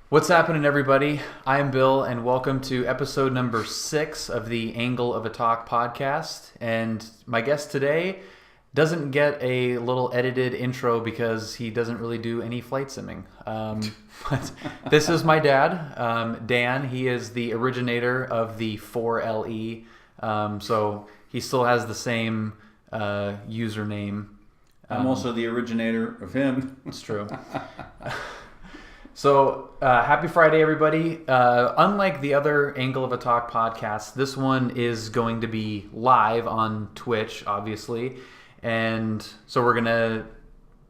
What's happening, everybody? I'm Bill, and welcome to episode number 6 of the Angle of a Talk podcast. And my guest today doesn't get a little edited intro because he doesn't really do any flight simming. But this is my dad, Dan. He is the originator of the Dan4LE, so he still has the same username. I'm also the originator of him. It's true. So, happy Friday, everybody. Unlike the other Angle of a Talk podcasts, this one is going to be live on Twitch, obviously. And so we're going to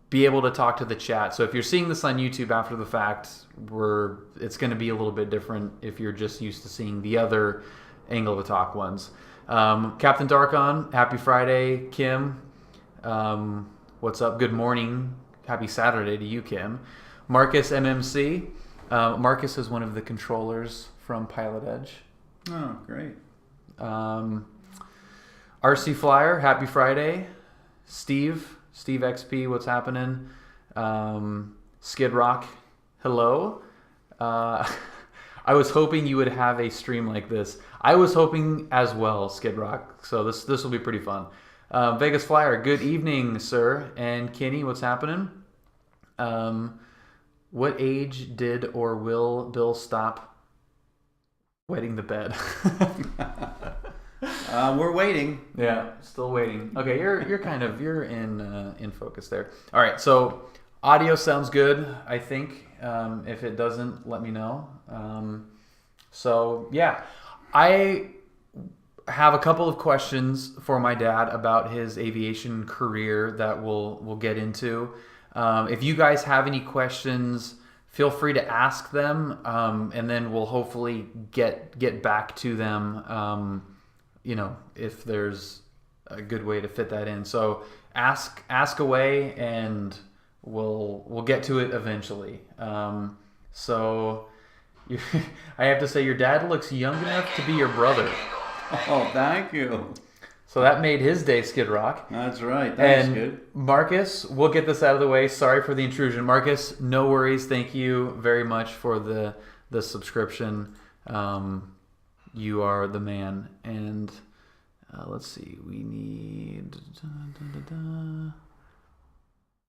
be able to talk to the chat. So if you're seeing this on YouTube after the fact, it's going to be a little bit different if you're just used to seeing the other Angle of a Talk ones. Captain Darkon, happy Friday. Kim, what's up? Good morning. Happy Saturday to you, Kim. Marcus MMC. Marcus is one of the controllers from Pilot Edge. Oh, great. RC Flyer, happy Friday. Steve XP, what's happening? Skid Rock, hello. I was hoping you would have a stream like this. I was hoping as well, Skid Rock. So this will be pretty fun. Vegas Flyer, good evening, sir. And Kenny, what's happening? What age did or will Bill stop wetting the bed? We're waiting. Yeah, still waiting. Okay, you're in focus there. All right, so audio sounds good, I think. If it doesn't, let me know. So yeah, I have a couple of questions for my dad about his aviation career that we'll get into. If you guys have any questions, feel free to ask them, and then we'll hopefully get back to them. If there's a good way to fit that in. So ask away, and we'll get to it eventually. So I have to say, your dad looks young enough to be your brother. Oh, thank you. So that made his day, Skid Rock. That's right. That's good. Marcus, we'll get this out of the way. Sorry for the intrusion. Marcus, no worries. Thank you very much for the subscription. You are the man. And let's see. We need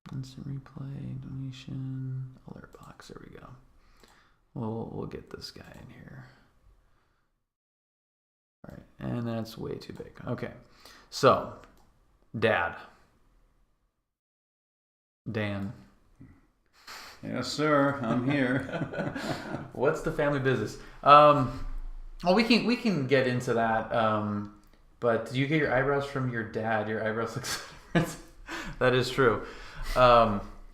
instant replay, donation, alert box. There we go. We'll get this guy in here. All right, and that's way too big. Okay, so Dad, Dan. Yes, sir. I'm here. What's the family business? Well, we can get into that. But do you get your eyebrows from your dad? Your eyebrows look different. That is true.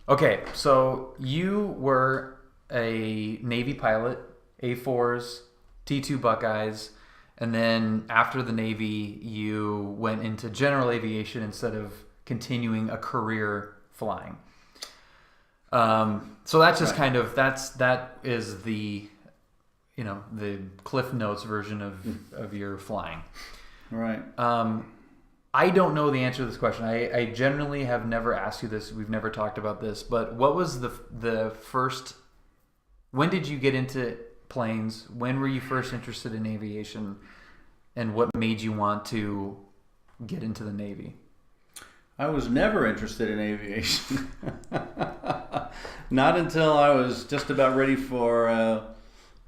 Okay, so you were a Navy pilot, A4s, T2 Buckeyes. And then after the Navy, you went into general aviation instead of continuing a career flying. So that's just kind of that is the the Cliff Notes version of your flying. Right. I don't know the answer to this question. I generally have never asked you this. We've never talked about this. But what was the first? When did you get into planes? When were you first interested in aviation, and what made you want to get into the Navy? I was never interested in aviation. Not until I was just about ready for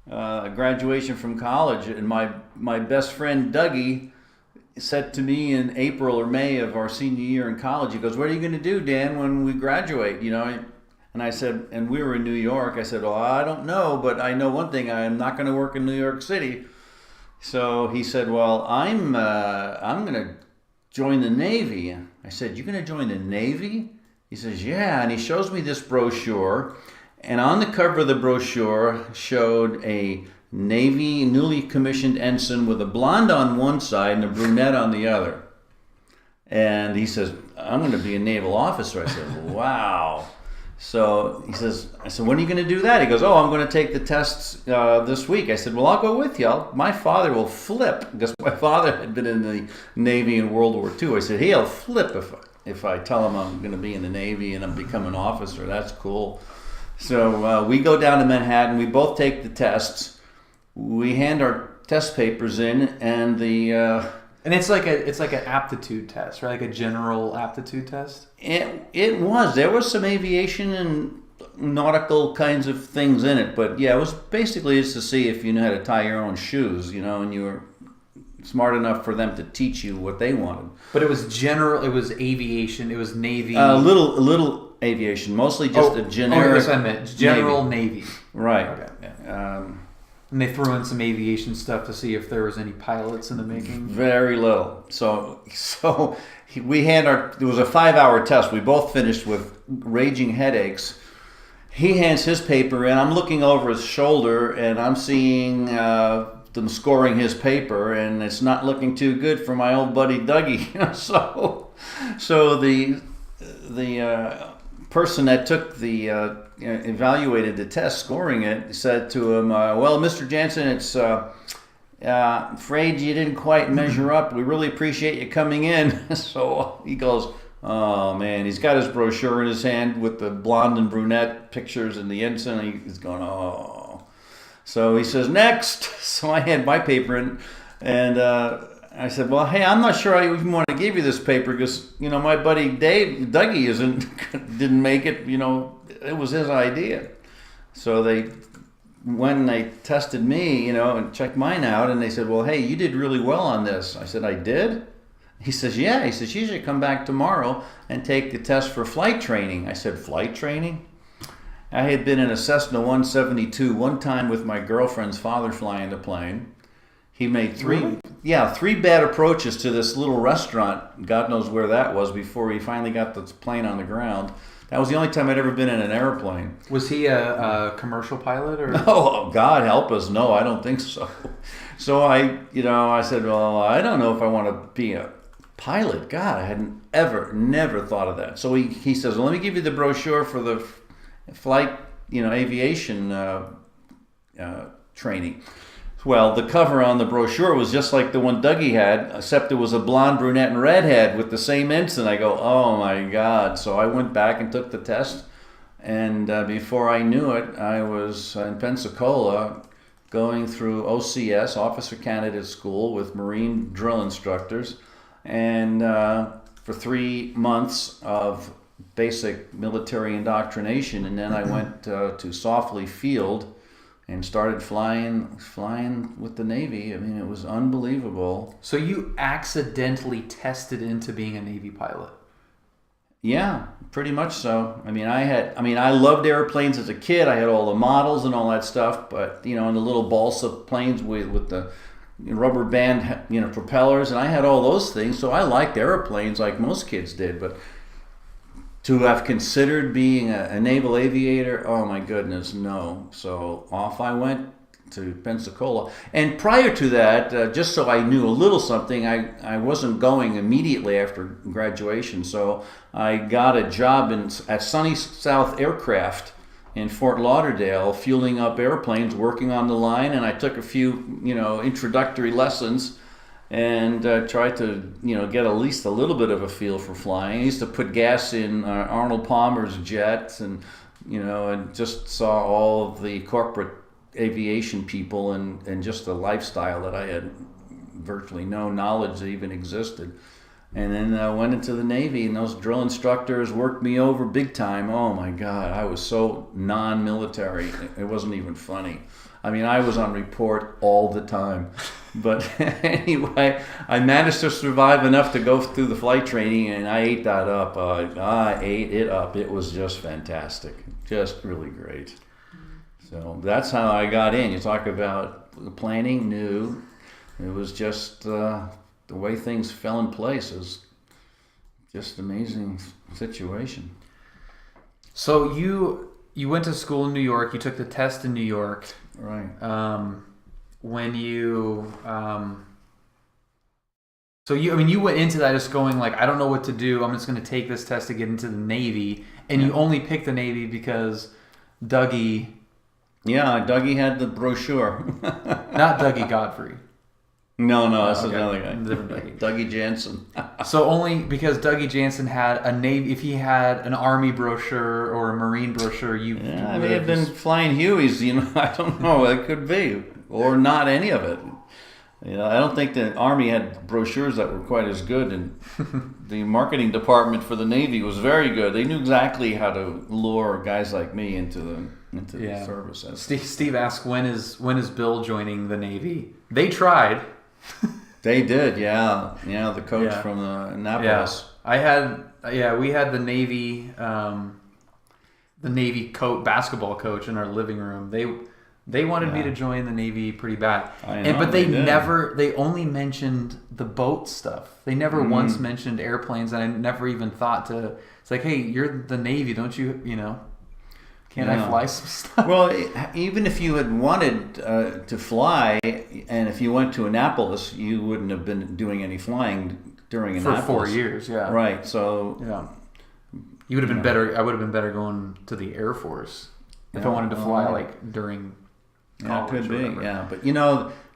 graduation from college, and my best friend Dougie said to me in April or May of our senior year in college, he goes, "What are you going to do, Dan, when we graduate?" And I said, and we were in New York. I said, "Well, I don't know, but I know one thing: I am not going to work in New York City." So he said, "Well, I'm going to join the Navy." I said, "You're going to join the Navy?" He says, "Yeah." And he shows me this brochure, and on the cover of the brochure showed a Navy newly commissioned ensign with a blonde on one side and a brunette on the other. And he says, "I'm going to be a naval officer." I said, "Wow." So he says, I said, "When are you going to do that?" He goes, "Oh, I'm going to take the tests this week." I said, "Well, I'll go with you. My father will flip," because my father had been in the Navy in World War II. I said, "He'll flip if I tell him I'm going to be in the Navy and I'm becoming an officer. That's cool." So we go down to Manhattan. We both take the tests. We hand our test papers in, and and it's like an aptitude test, right? Like a general aptitude test. It was. There was some aviation and nautical kinds of things in it, but yeah, it was basically just to see if you knew how to tie your own shoes, and you were smart enough for them to teach you what they wanted. But it was general. It was aviation. It was Navy. A little aviation, mostly just a generic. That's what I meant. General Navy. Right. Okay. Yeah. And they threw in some aviation stuff to see if there was any pilots in the making. Very little. So we had it was a 5-hour test. We both finished with raging headaches. He hands his paper in. I'm looking over his shoulder, and I'm seeing them scoring his paper, and it's not looking too good for my old buddy Dougie. So the person that took the evaluated the test, scoring it, said to him, "Well, Mr. Jansen, it's afraid you didn't quite measure up. We really appreciate you coming in." So he goes, "Oh man," he's got his brochure in his hand with the blonde and brunette pictures and the ensign. And he's going, "Oh." So he says, "Next." So I had my paper in, and I said, "Well, hey, I'm not sure I even want to give you this paper because my buddy Dougie didn't make it. It was his idea." So when they tested me, and checked mine out, and they said, "Well, hey, you did really well on this." I said, "I did?" He says, "Yeah." He says, "You should come back tomorrow and take the test for flight training." I said, "Flight training?" I had been in a Cessna 172 one time with my girlfriend's father flying the plane. He made three bad approaches to this little restaurant. God knows where that was before he finally got the plane on the ground. That was the only time I'd ever been in an airplane. Was he a commercial pilot or? No, God help us. No, I don't think so. So I said, "Well, I don't know if I want to be a pilot." God, I hadn't never thought of that. So he says, "Well, let me give you the brochure for the flight, aviation training." Well, the cover on the brochure was just like the one Dougie had, except it was a blonde, brunette, and redhead with the same ensign. I go, "Oh my God." So I went back and took the test, and before I knew it, I was in Pensacola going through OCS, Officer Candidate School, with Marine drill instructors, and for 3 months of basic military indoctrination, and then I went to Softly Field and started flying with the Navy. I mean, it was unbelievable. So you accidentally tested into being a Navy pilot? Yeah, pretty much so. I loved airplanes as a kid. I had all the models and all that stuff, but and the little balsa planes with the rubber band propellers, and I had all those things. So I liked airplanes like most kids did, but to have considered being a naval aviator, oh my goodness, no. So off I went to Pensacola. And prior to that, just so I knew a little something, I wasn't going immediately after graduation. So I got a job at Sunny South Aircraft in Fort Lauderdale, fueling up airplanes, working on the line. And I took a few, introductory lessons and tried to get at least a little bit of a feel for flying. I used to put gas in Arnold Palmer's jets, and and just saw all of the corporate aviation people and just the lifestyle that I had virtually no knowledge that even existed. And then I went into the Navy, and those drill instructors worked me over big time. Oh my God, I was so non-military. It wasn't even funny. I was on report all the time. But anyway, I managed to survive enough to go through the flight training, and I ate that up. I ate it up. It was just fantastic. Just really great. So that's how I got in. You talk about planning new. It was just the way things fell in place. It was just an amazing situation. So you went to school in New York. You took the test in New York. Right. When you you went into that just going like, I don't know what to do. I'm just going to take this test to get into the Navy, and you only picked the Navy because Dougie. Yeah, Dougie had the brochure. Not Dougie Godfrey. No, that's Okay. another guy. Different Dougie. Dougie Jansen. So only because Dougie Jansen had a Navy, if he had an Army brochure or a Marine brochure, you Yeah, I would may have been just- flying Hueys, I don't know. It could be. Or not any of it. I don't think the Army had brochures that were quite as good, and the marketing department for the Navy was very good. They knew exactly how to lure guys like me into the service. Steve asked, when is Bill joining the Navy? They tried. They did, yeah. The coach from Annapolis. We had the Navy basketball coach in our living room. They wanted me to join the Navy pretty bad. I know, but they only mentioned the boat stuff. They never once mentioned airplanes, and I never even thought to, it's like, hey, you're the Navy, don't you, can't I fly some stuff? Well, even if you had wanted to fly, and if you went to Annapolis, you wouldn't have been doing any flying during Annapolis. For 4 years, yeah. Right, so... Yeah. You would have been better, I would have been better going to the Air Force if I wanted to fly, like, during... Yeah, it could be. Yeah, but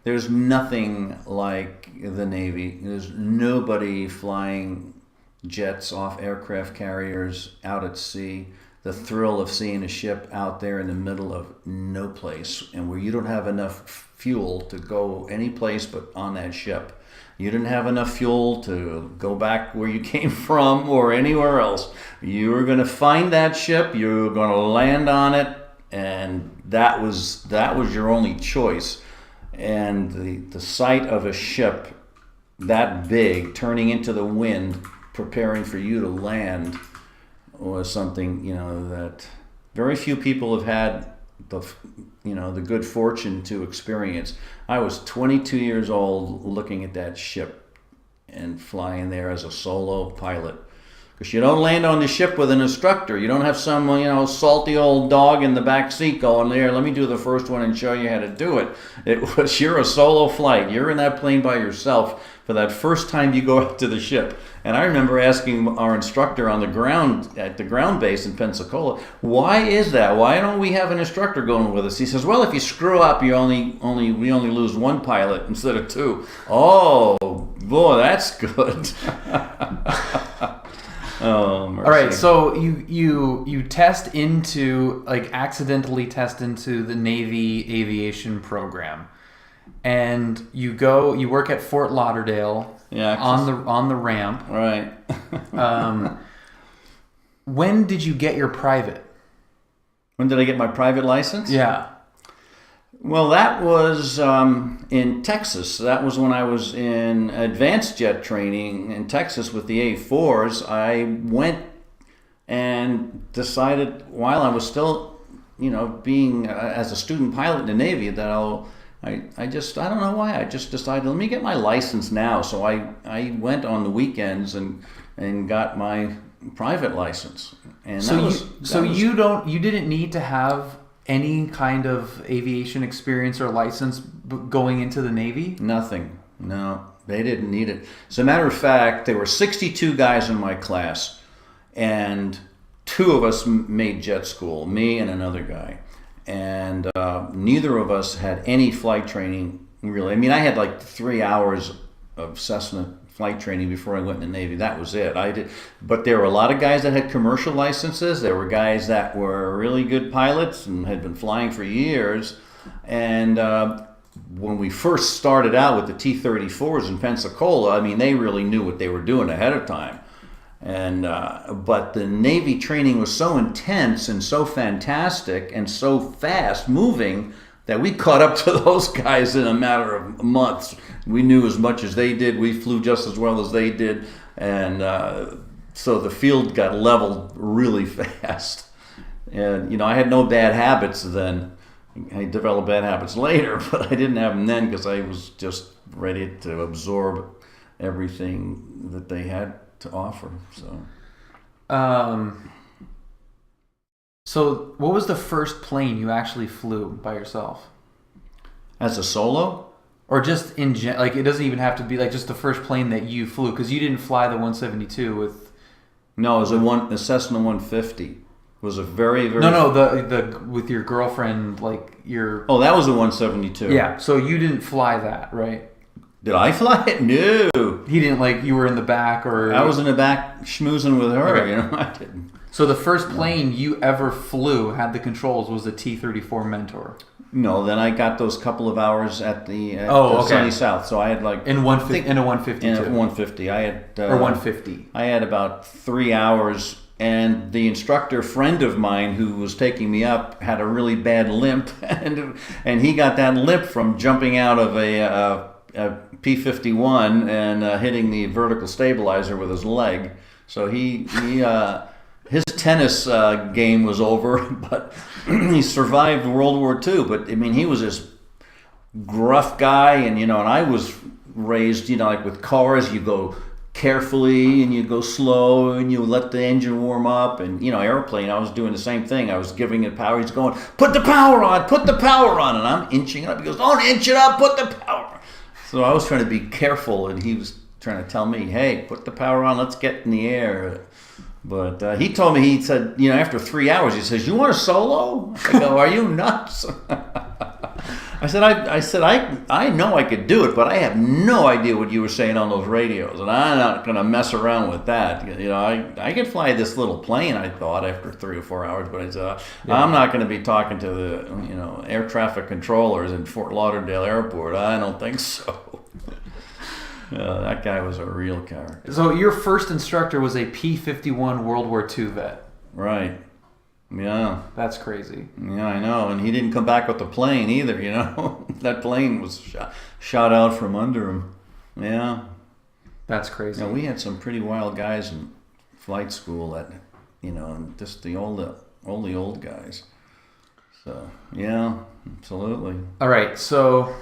there's nothing like the Navy. There's nobody flying jets off aircraft carriers out at sea. The thrill of seeing a ship out there in the middle of no place, and where you don't have enough fuel to go any place but on that ship. You didn't have enough fuel to go back where you came from or anywhere else. You were going to find that ship. You were going to land on it. And that was your only choice. And the sight of a ship that big turning into the wind, preparing for you to land, was something that very few people have had the good fortune to experience. I was 22 years old looking at that ship and flying there as a solo pilot. Because you don't land on the ship with an instructor. You don't have some, salty old dog in the back seat going, there, let me do the first one and show you how to do it. You're a solo flight. You're in that plane by yourself for that first time you go out to the ship. And I remember asking our instructor on the ground, at the ground base in Pensacola, why is that? Why don't we have an instructor going with us? He says, well, if you screw up, we only lose one pilot instead of two. Oh, boy, that's good. Oh, mercy. All right, so you test into, accidentally test into the Navy Aviation program, and you work at Fort Lauderdale on the ramp. Right. When did you get your private? When did I get my private license? Yeah. Well, that was in Texas. That was when I was in advanced jet training in Texas with the A4s. I went and decided while I was still, being as a student pilot in the Navy, that I don't know why, I just decided, let me get my license now. So I went on the weekends and got my private license. And you didn't need to have any kind of aviation experience or license going into the Navy? Nothing. No, they didn't need it. As a matter of fact, there were 62 guys in my class, and 2 of us made jet school, me and another guy. And neither of us had any flight training, really. I mean, I had 3 hours of Cessna flight training before I went in the Navy. That was it. But there were a lot of guys that had commercial licenses. There were guys that were really good pilots and had been flying for years. And when we first started out with the T-34s in Pensacola, I mean, they really knew what they were doing ahead of time. And but the Navy training was so intense and so fantastic and so fast moving that we caught up to those guys in a matter of months. We knew as much as they did. We flew just as well as they did. And so the field got leveled really fast. And, I had no bad habits then. I developed bad habits later, but I didn't have them then because I was just ready to absorb everything that they had to offer. So what was the first plane you actually flew by yourself? As a solo? Or just in it doesn't even have to be just the first plane that you flew, because you didn't fly the 172 with. No, it was a Cessna 150. It was a very, very. No, the with your girlfriend, your. Oh, that was a 172. Yeah, so you didn't fly that, right? Did I fly it? No. He didn't, like, you were in the back, or... I was in the back schmoozing with her, Okay. you know. I didn't. So the first plane you ever flew, had the controls, was the T-34 Mentor. No, then I got those couple of hours at the okay. Sunny South. So I had like In a 150 in too. a 150. I had Or 150. I had about 3 hours, and the instructor friend of mine who was taking me up had a really bad limp, and he got that limp from jumping out of a P-51 and hitting the vertical stabilizer with his leg. So his tennis game was over, but he survived World War II. But I mean, he was this gruff guy, and and I was raised, like with cars, you go carefully and you go slow and you let the engine warm up, and airplane, I was doing the same thing. I was giving it power. He's going, put the power on, and I'm inching up. He goes, don't inch it up, put the power on. So I was trying to be careful, and he was trying to tell me, hey, put the power on, let's get in the air. But he told me, he said, after 3 hours, he says, you want a solo? I go, are you nuts? I said, I know I could do it, but I have no idea what you were saying on those radios, and I'm not going to mess around with that. I could fly this little plane, I thought, after 3 or 4 hours, but I said, I'm not going to be talking to the, air traffic controllers in Fort Lauderdale Airport. I don't think so. That guy was a real character. So your first instructor was a P-51 World War II vet. Right. Yeah. That's crazy. Yeah, I know. And he didn't come back with the plane either, That plane was shot out from under him. Yeah. That's crazy. We had some pretty wild guys in flight school that, and just the old guys. So, yeah, absolutely. All right, so...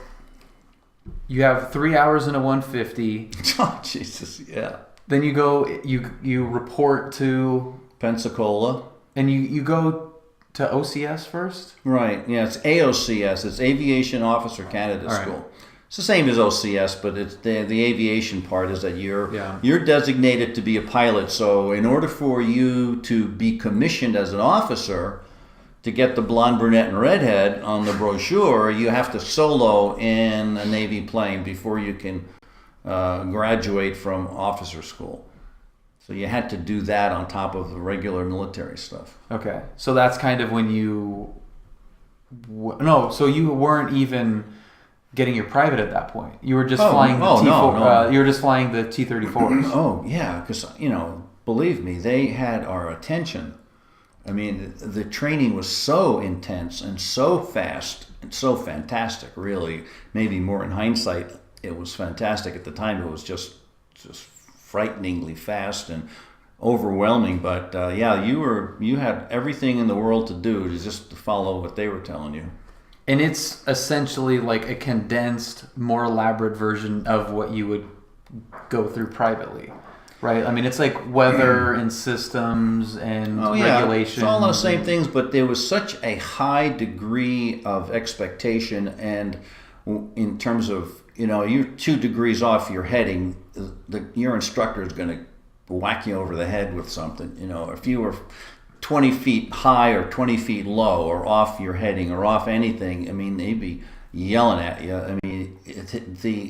You have 3 hours in a 150. Oh, Jesus, yeah. Then you go, you report to... Pensacola. And you go to OCS first? Right, yeah, it's AOCS. It's Aviation Officer Candidate School. Right. It's the same as OCS, but it's the aviation part is that you're designated to be a pilot. So in order for you to be commissioned as an officer... To get the blonde, brunette, and redhead on the brochure, you have to solo in a Navy plane before you can graduate from officer school. So you had to do that on top of the regular military stuff. Okay, so that's kind of when you... No, so you weren't even getting your private at that point. You were just flying the T4. No. You were just flying the T-34s. Oh yeah, because believe me, they had our attention. I mean, the training was so intense and so fast and so fantastic, really. Maybe more in hindsight, it was fantastic. At the time, it was just frighteningly fast and overwhelming. But you had everything in the world to do to follow what they were telling you. And it's essentially like a condensed, more elaborate version of what you would go through privately. Right, I mean, it's like weather and systems and regulations. It's all those same things, but there was such a high degree of expectation, and in terms of, you're 2 degrees off your heading, your instructor is going to whack you over the head with something. If you were 20 feet high or 20 feet low or off your heading or off anything, I mean, they'd be yelling at you. I mean,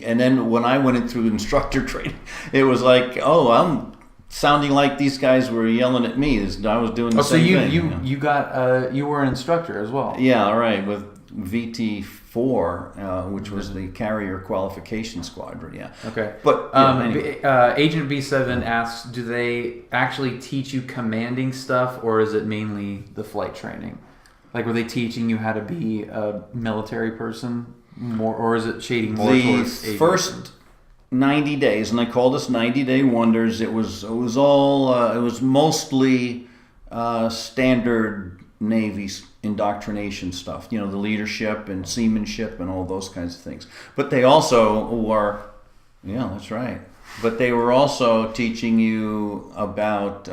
and then when I went in through instructor training, it was like, I'm sounding like these guys were yelling at me. I was doing the same thing. So you were an instructor as well. Yeah, right, with VT4, which was the carrier qualification squadron. Yeah. Okay. But anyway. Agent B7 asks, do they actually teach you commanding stuff, or is it mainly the flight training? Like, were they teaching you how to be a military person more, or is it shading more towards aviation? The first 90 days, and they called us 90-day wonders. It was mostly standard Navy indoctrination stuff. The leadership and seamanship and all those kinds of things. But they also were, that's right. But they were also teaching you about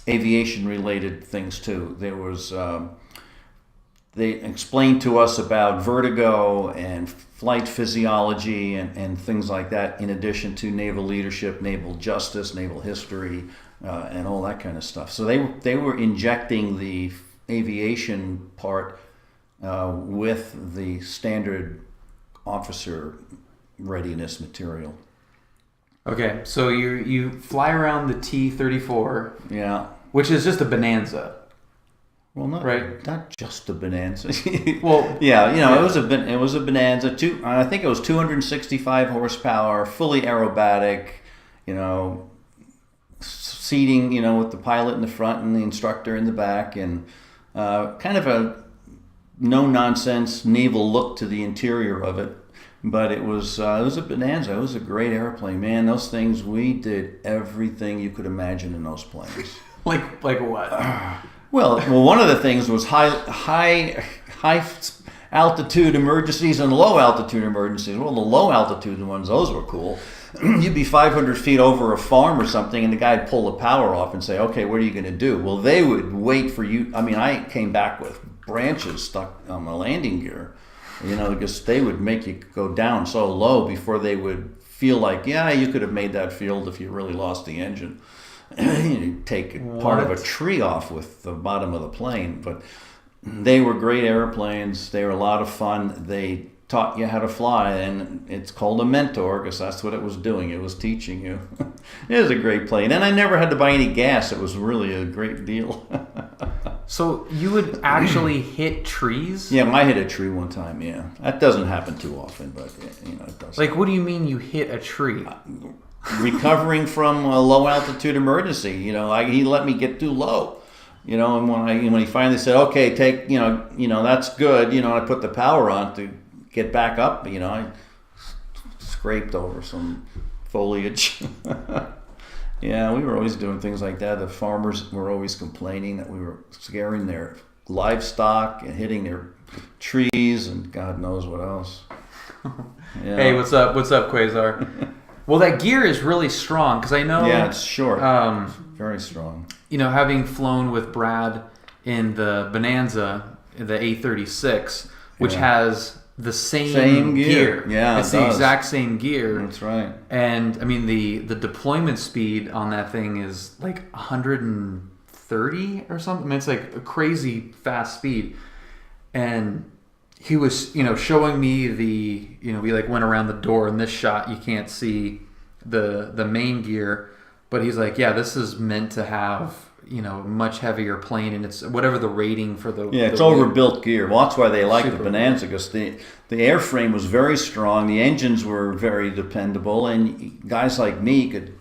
aviation-related things too. There was, they explained to us about vertigo and flight physiology and things like that, in addition to naval leadership, naval justice, naval history, and all that kind of stuff. So they were injecting the aviation part with the standard officer readiness material. Okay, so you fly around the T-34, Yeah. which is just a bonanza. Well, not just a bonanza. Well, yeah, it was a bonanza. I think it was 265 horsepower, fully aerobatic. Seating, with the pilot in the front and the instructor in the back, and kind of a no-nonsense naval look to the interior of it. But it was a bonanza. It was a great airplane, man. Those things, we did everything you could imagine in those planes. like what? Well, one of the things was high altitude emergencies and low altitude emergencies. Well, the low altitude ones, those were cool. You'd be 500 feet over a farm or something, and the guy'd pull the power off and say, "Okay, what are you going to do?" Well, they would wait for you. I mean, I came back with branches stuck on my landing gear, because they would make you go down so low before they would feel like, yeah, you could have made that field if you really lost the engine. You take part of a tree off with the bottom of the plane. But they were great airplanes. They were a lot of fun. They taught you how to fly, and it's called a mentor because that's what it was doing. It was teaching you. It was a great plane, and I never had to buy any gas. It was really a great deal. So you would actually hit trees? Yeah, I hit a tree one time. Yeah, that doesn't happen too often, but it does. Like, what do you mean you hit a tree? Recovering from a low altitude emergency, he let me get too low. And when he finally said, "Okay, take," that's good. I put the power on to get back up. I scraped over some foliage. Yeah, we were always doing things like that. The farmers were always complaining that we were scaring their livestock and hitting their trees and God knows what else. Yeah. Hey, what's up? What's up, Quasar? Well, that gear is really strong because I know. Yeah, it's short. Very strong. Having flown with Brad in the Bonanza, the A-36, which has the same gear. Yeah, it's the exact same gear. That's right. And I mean the deployment speed on that thing is like 130 or something. I mean, it's like a crazy fast speed. And he was, showing me we like went around the door. In this shot, you can't see the main gear, but he's like, yeah, this is meant to have much heavier plane, and it's whatever the rating for the it's overbuilt gear. Well, that's why they like the Bonanza, because the airframe was very strong, the engines were very dependable, and guys like me could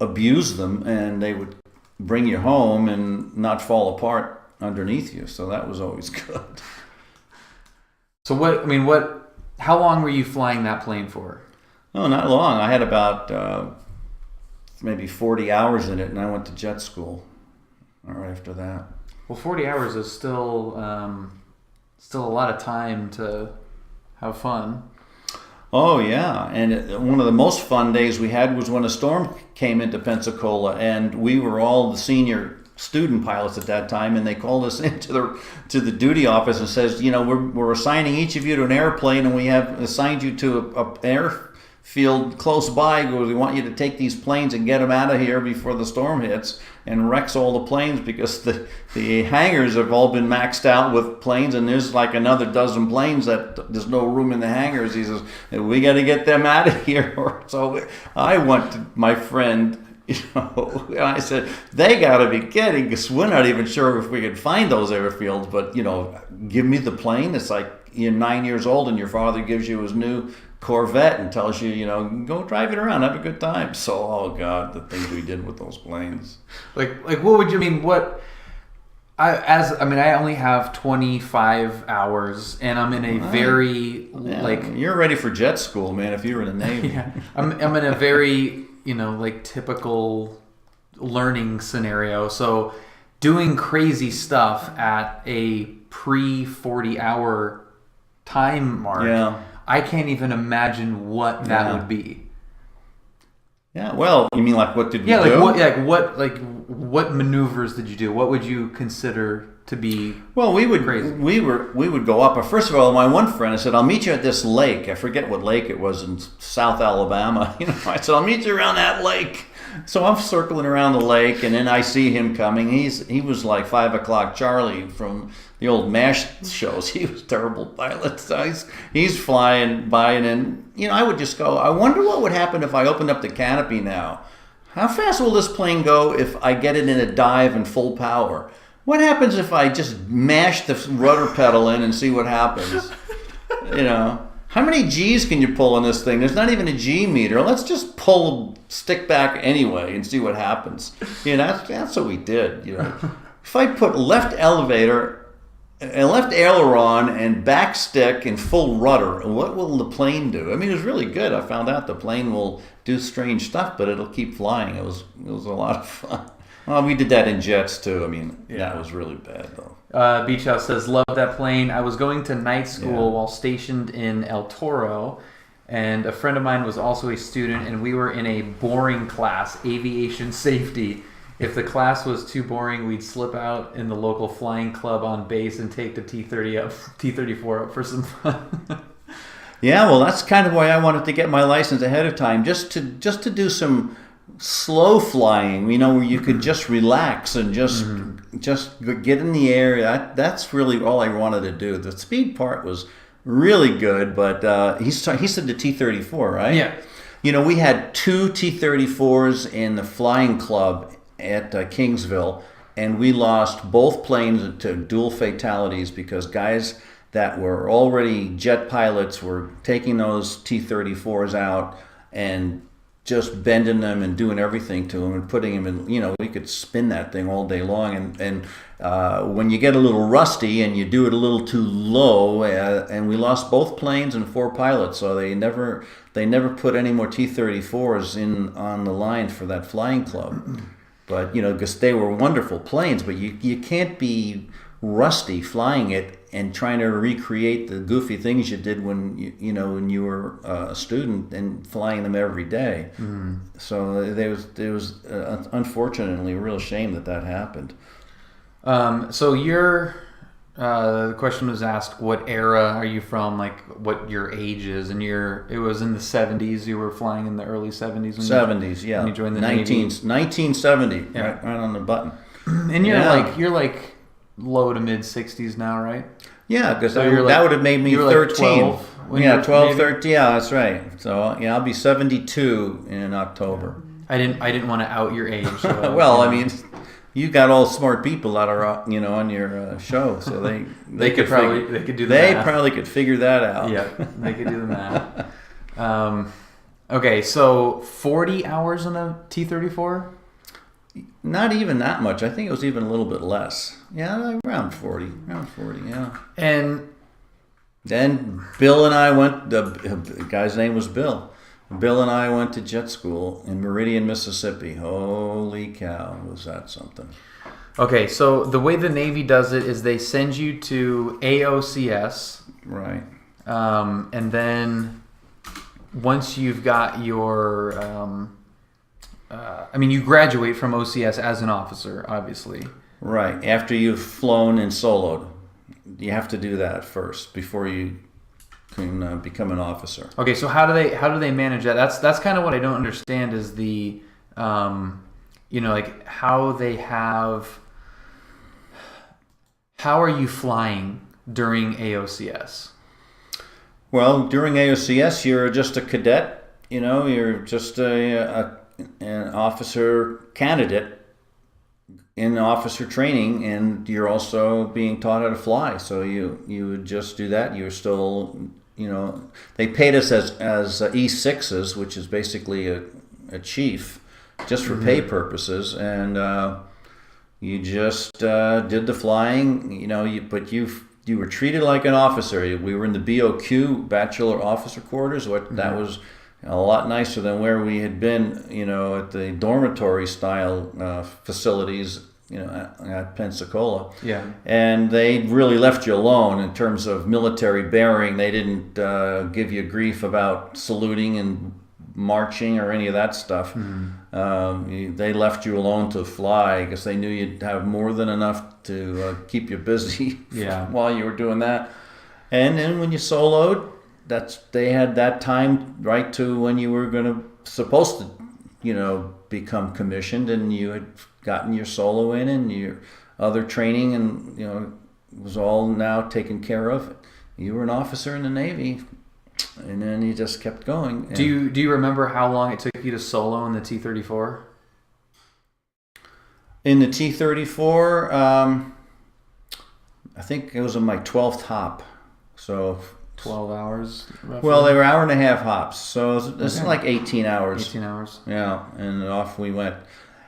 abuse them, and they would bring you home and not fall apart underneath you. So that was always good. So how long were you flying that plane for? Oh, not long. I had about maybe 40 hours in it, and I went to jet school right after that. Well, 40 hours is still a lot of time to have fun. Oh, yeah. And one of the most fun days we had was when a storm came into Pensacola, and we were all the senior student pilots at that time, and they called us into the duty office and says, we're assigning each of you to an airplane, and we have assigned you to an airfield close by. We want you to take these planes and get them out of here before the storm hits and wrecks all the planes, because the hangars have all been maxed out with planes, and there's like another dozen planes that there's no room in the hangars. He says, we got to get them out of here. So I went to my friend, and I said, they got to be kidding, because we're not even sure if we could find those airfields, but give me the plane. It's like you're 9 years old and your father gives you his new Corvette and tells you, go drive it around, have a good time. So, oh God, the things we did with those planes. Like what would you mean? I only have 25 hours, and I'm in a very you're ready for jet school, man. If you were in the Navy, yeah, I'm in a very typical learning scenario. So, doing crazy stuff at a pre-40 hour time mark. Yeah. I can't even imagine what that would be. Yeah, well, you mean like what did we do? What maneuvers did you do? What would you consider to be crazy? We would go up. First of all, my one friend, I said, I'll meet you at this lake. I forget what lake it was in South Alabama. I said, I'll meet you around that lake. So I'm circling around the lake, and then I see him coming. He was like 5 o'clock Charlie from the old MASH shows. He was a terrible pilot. So he's flying by, and then, I would just go, I wonder what would happen if I opened up the canopy now. How fast will this plane go if I get it in a dive and full power? What happens if I just mash the rudder pedal in and see what happens? How many G's can you pull on this thing? There's not even a G meter. Let's just stick back anyway and see what happens. That's what we did. If I put left elevator, left aileron, and back stick and full rudder, what will the plane do? I mean, it was really good. I found out the plane will do strange stuff, but it'll keep flying. It was a lot of fun. Well, we did that in jets too. I mean, that was really bad though. Beach House says, love that plane. I was going to night school while stationed in El Toro, and a friend of mine was also a student, and we were in a boring class, aviation safety. If the class was too boring, we'd slip out in the local flying club on base and take the T-34 up for some fun. Yeah, well, that's kind of why I wanted to get my license ahead of time, just to do some slow flying, where you could just relax and just get in the air. That's really all I wanted to do. The speed part was really good, but he said the T-34, right? Yeah. We had 2 T-34s in the flying club at Kingsville, and we lost both planes to dual fatalities because guys that were already jet pilots were taking those T-34s out and just bending them and doing everything to them and putting them in, we could spin that thing all day long. And when you get a little rusty and you do it a little too low, and we lost both planes and 4 pilots, so they never put any more T-34s on the line for that flying club. But, because they were wonderful planes, but you can't be rusty flying it and trying to recreate the goofy things you did when you were a student and flying them every day. So there was unfortunately a real shame that happened. So the question was asked, what era are you from, like what your age is, and it was in the 70s. You were flying in the early 70s. 70s, yeah. When you joined the Navy. 1970, right on the button. And you're like low to mid 60s now, right? Yeah, because that would have made me 13. Like 12 12, 13. Yeah, that's right. So I'll be 72 in October. I didn't want to out your age. So, well, I mean, you got all smart people that are on your show, so they could do the math. They probably could figure that out. Yeah, they could do the math. Okay, so 40 hours on a T-34. Not even that much. I think it was even a little bit less. Yeah, around 40. Yeah. And then Bill and I went. The guy's name was Bill. Bill and I went to jet school in Meridian, Mississippi. Holy cow, was that something? Okay, so the way the Navy does it is they send you to AOCS. Right. And then once you've got your... you graduate from OCS as an officer, obviously. Right. After you've flown and soloed. You have to do that first before you can become an officer. Okay, so how do they manage that? That's kind of what I don't understand is the, like how are you flying during AOCS? Well, during AOCS, you're just a cadet. You're just an officer candidate in officer training, and you're also being taught how to fly. So you would just do that. You're still, they paid us as E6s, which is basically a chief, just for pay purposes, and you just did the flying. But you were treated like an officer. We were in the BOQ, Bachelor Officer Quarters. That was a lot nicer than where we had been, at the dormitory style facilities, at Pensacola. Yeah. And they really left you alone in terms of military bearing. They didn't give you grief about saluting and marching or any of that stuff. They left you alone to fly because they knew you'd have more than enough to keep you busy while you were doing that. And then when you soloed, they had that time right to when you were supposed to become commissioned, and you had gotten your solo in and your other training, and it was all now taken care of. You were an officer in the Navy, and then you just kept going. Do you remember how long it took you to solo in the T-34? In the T-34, I think it was on my 12th hop. So 12 hours, roughly? Well, they were hour and a half hops, so it's like 18 hours. 18 hours. Yeah, and off we went.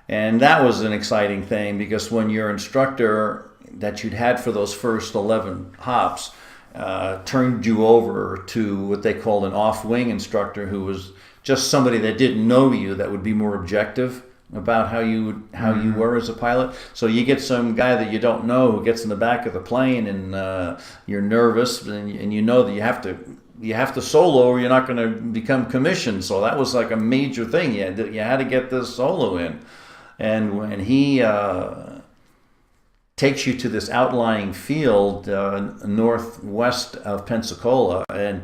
And that was an exciting thing, because when your instructor that you'd had for those first 11 hops turned you over to what they called an off-wing instructor, who was just somebody that didn't know you, that would be more objective about how you were as a pilot. So you get some guy that you don't know who gets in the back of the plane, and you're nervous, and you know that you have to solo or you're not going to become commissioned. So that was like a major thing. You had to get this solo in. And when he takes you to this outlying field northwest of Pensacola, and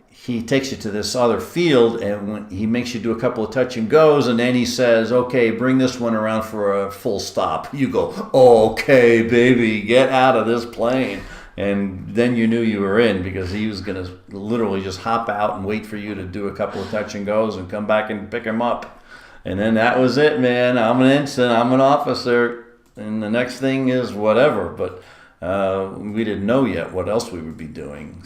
he takes you to this other field, and when he makes you do a couple of touch and goes, and then he says, okay, bring this one around for a full stop. You go, okay, baby, get out of this plane. And then you knew you were in, because he was going to literally just hop out and wait for you to do a couple of touch and goes and come back and pick him up. And then that was it, man. I'm an ensign, I'm an officer, and the next thing is whatever. But we didn't know yet what else we would be doing,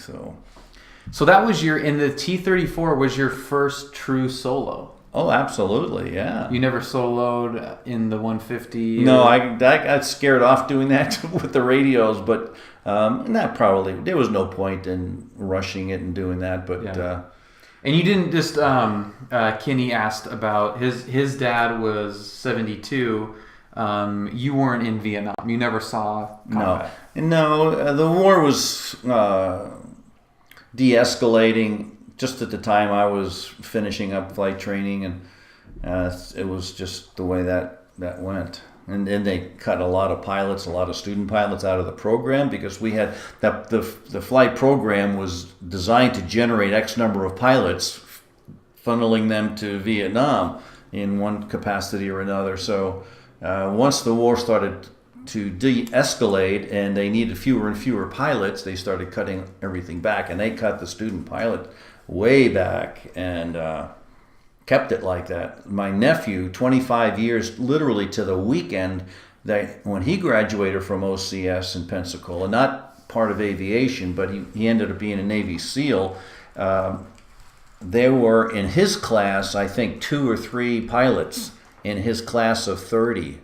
So that was in the T-34 was your first true solo? Oh, absolutely, yeah. You never soloed in the 150? No, I got scared off doing that with the radios, but there was no point in rushing it and doing that. But yeah. And you didn't just Kenny asked about his dad was 72. You weren't in Vietnam. You never saw combat. No, the war was de-escalating just at the time I was finishing up flight training, and it was just the way that went. And then they cut a lot of student pilots out of the program, because we had the flight program was designed to generate X number of pilots, funneling them to Vietnam in one capacity or another. So once the war started to de-escalate and they needed fewer and fewer pilots, they started cutting everything back, and they cut the student pilot way back and kept it like that. My nephew, 25 years, literally to the weekend, when he graduated from OCS in Pensacola, not part of aviation, but he ended up being a Navy SEAL. There were in his class, I think, 2 or 3 pilots in his class of 30.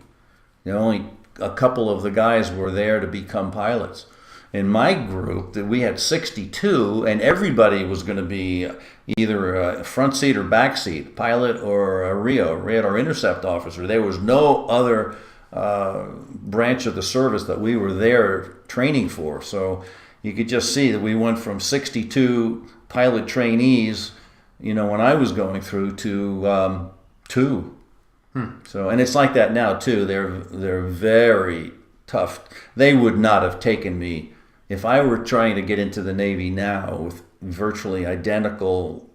Only a couple of the guys were there to become pilots. In my group, we had 62, and everybody was going to be either a front seat or back seat pilot or a radar intercept officer. There was no other branch of the service that we were there training for. So you could just see that we went from 62 pilot trainees, when I was going through, to 2. So, and it's like that now too. They're very tough. They would not have taken me if I were trying to get into the Navy now with virtually identical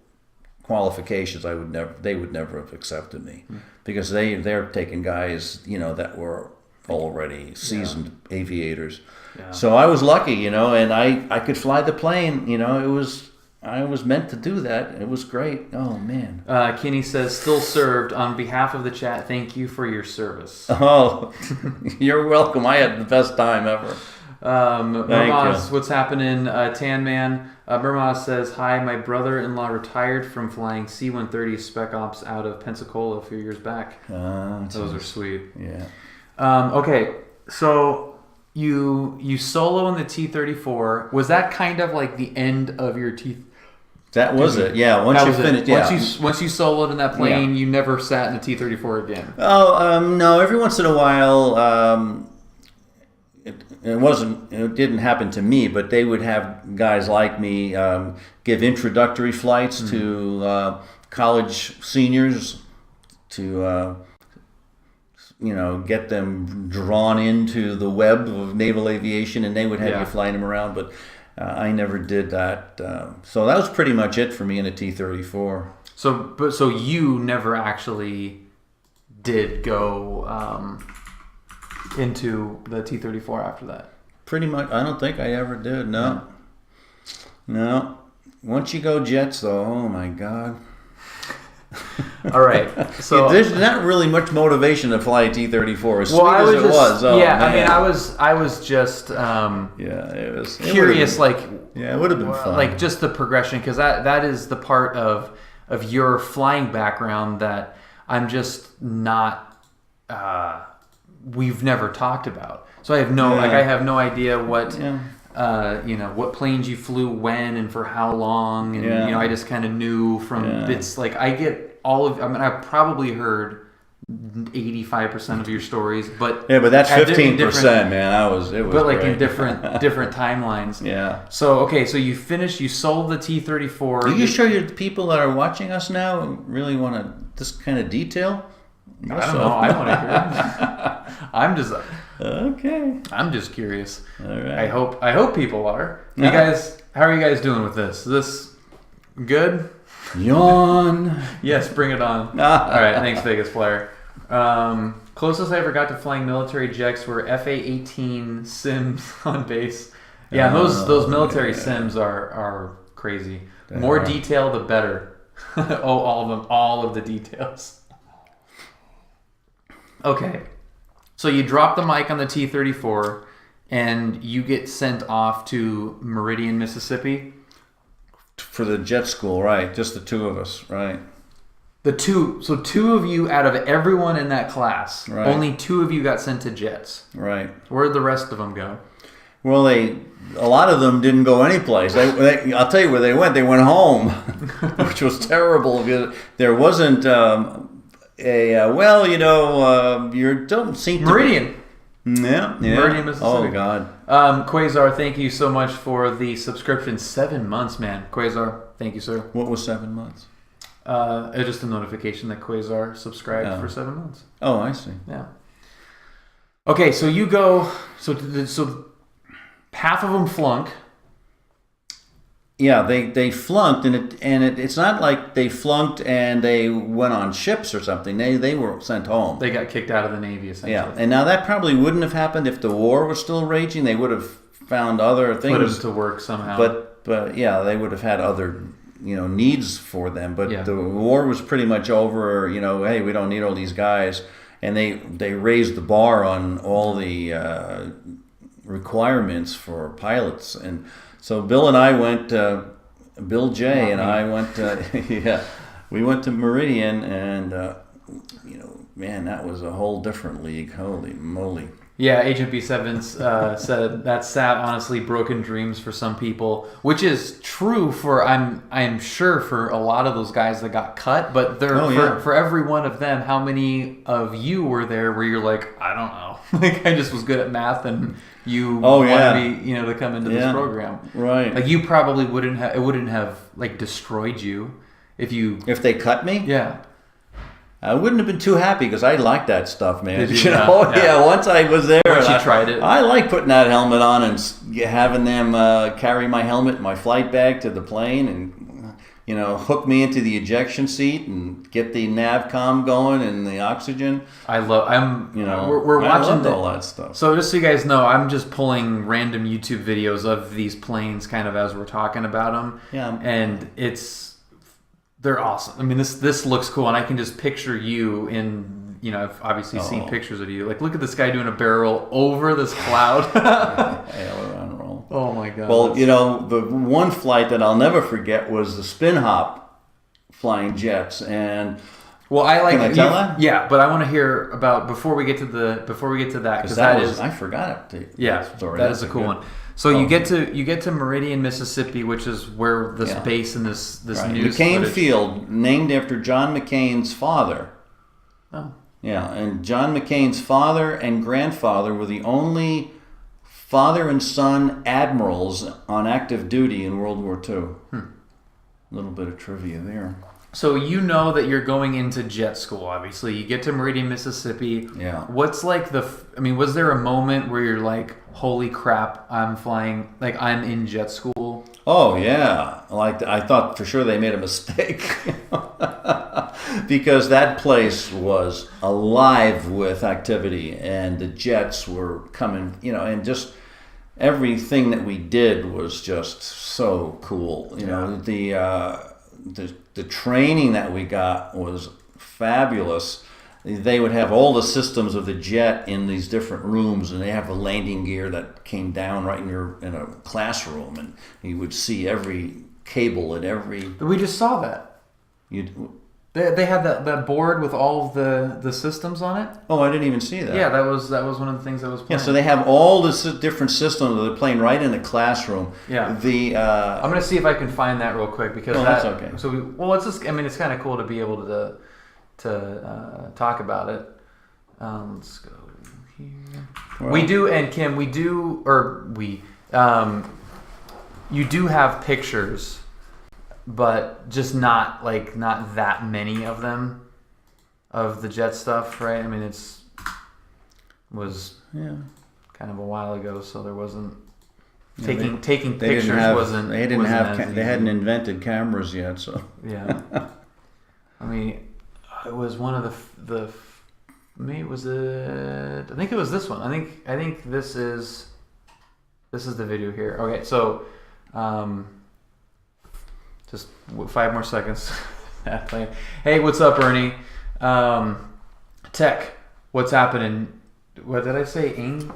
qualifications. They would never have accepted me, because they're taking guys that were already seasoned aviators. Yeah. So I was lucky, and I could fly the plane. I was meant to do that. It was great. Oh, man. Kenny says, still served. On behalf of the chat, thank you for your service. Oh, you're welcome. I had the best time ever. Mermaz, what's happening? Tan Man. Mermaz says, hi, my brother-in-law retired from flying C-130 Spec Ops out of Pensacola a few years back. Those are sweet. Yeah. Okay, so you solo in the T-34. Was that kind of like the end of your That was it, yeah. Once you finished, Once you soloed in that plane, you never sat in the T-34 again. Oh, no. Every once in a while, it didn't happen to me, but they would have guys like me give introductory flights to college seniors to get them drawn into the web of naval aviation, and they would have you flying them around. But I never did that. So that was pretty much it for me in a T-34. So you never actually did go into the T-34 after that? Pretty much. I don't think I ever did. No. No. Once you go jets, though, oh my God. All right. So there's not really much motivation to fly a T-34. As sweet as it was. Oh, yeah, man. I mean, I was just it was curious, like it would have been fun. Like just the progression, because that is the part of your flying background that I'm just not. We've never talked about, so I have no idea what. Yeah. What planes you flew when and for how long, and I just kind of knew from it's like I get I've probably heard 85% of your stories, but that's 15%, man. In different timelines. Yeah. So so you sold the T-34. Are you sure the people that are watching us now really want this kind of detail? I don't know. I want to hear. I'm just curious. All right. I hope people are. You guys, how are you guys doing with this? Is this good? Yawn. Yes, bring it on. All right. Thanks, Vegas Flyer. Closest I ever got to flying military jets were FA-18 sims on base. Yeah, those military sims are crazy. More detail, the better. All of them. All of the details. Okay. So you drop the mic on the T-34, and you get sent off to Meridian, Mississippi. For the jet school, right? Just the two of us, right? Two of you out of everyone in that class, right. Only two of you got sent to jets. Right. Where'd the rest of them go? Well, a lot of them didn't go anyplace. I'll tell you where they went. They went home, which was terrible because there wasn't... you don't seem to... Meridian. Yeah. Meridian, Mississippi. Oh, God. Quasar, thank you so much for the subscription. 7 months, man. Quasar, thank you, sir. What was 7 months? Just a notification that Quasar subscribed for 7 months. Oh, I see. Yeah. Okay, so you go... So half of them flunk. Yeah, they flunked, and it's not like they flunked and they went on ships or something. They were sent home. They got kicked out of the Navy, essentially. Yeah, and now that probably wouldn't have happened if the war was still raging. They would have found other things. Put them to work somehow. But yeah, they would have had other needs for them. But the war was pretty much over. Hey, we don't need all these guys, and they raised the bar on all the requirements for pilots. And so Bill and I went, Bill J and I went, we went to Meridian, and man, that was a whole different league. Holy moly! Yeah, Agent B7 said that sad, honestly, broken dreams for some people, which is true for I'm sure for a lot of those guys that got cut. But for every one of them, how many of you were there where you're like, I don't know, like I just was good at math and you wanted me, to come into this program, right? Like you probably wouldn't have like destroyed you if they cut me, yeah. I wouldn't have been too happy because I liked that stuff, man. Did you? Once I was there, once you tried it, I like putting that helmet on and having them carry my helmet and my flight bag to the plane, and hook me into the ejection seat and get the navcom going and the oxygen. We're watching all that stuff. So just so you guys know, I'm just pulling random YouTube videos of these planes, kind of as we're talking about them. Yeah, and they're awesome. I mean, this looks cool, and I can just picture you in, I've obviously seen pictures of you. Like, look at this guy doing a barrel roll over this cloud. Roll. Oh my God. Well, the one flight that I'll never forget was the spin hop flying jets, and well, I like. Can I tell that? Yeah, but I want to hear about before we get to that because I forgot it. Yeah, story. That is a cool one. So you get to Meridian, Mississippi, which is where this base and this news McCain footage. Field, named after John McCain's father. Oh. Yeah, and John McCain's father and grandfather were the only father and son admirals on active duty in World War II. A little bit of trivia there. So that you're going into jet school, obviously. You get to Meridian, Mississippi. Yeah. What's like was there a moment where you're like, holy crap, I'm flying, like I'm in jet school? Oh yeah, like I thought for sure they made a mistake because that place was alive with activity, and the jets were coming, and just everything that we did was just so cool. The training that we got was fabulous. They would have all the systems of the jet in these different rooms, and they have a landing gear that came down right in a classroom, and you would see every cable and every. We just saw that. They had that board with all of the systems on it. Oh, I didn't even see that. Yeah, that was one of the things that was playing. Yeah, so they have all the different systems that they're playing right in the classroom. Yeah. I'm gonna see if I can find that real quick because that's okay. So it's just. I mean, it's kind of cool to be able to talk about it. Let's go here. Well, we do, and Kim, you do have pictures, but just not that many of them of the jet stuff, right? I mean, was kind of a while ago, so there wasn't taking pictures wasn't. They didn't have. They hadn't invented cameras yet, so yeah. I mean. It was one of the maybe was it? I think it was this one. I think this is the video here. Okay, so just 5 more seconds. Hey, what's up, Ernie? Tech, what's happening? What did I say? Ing?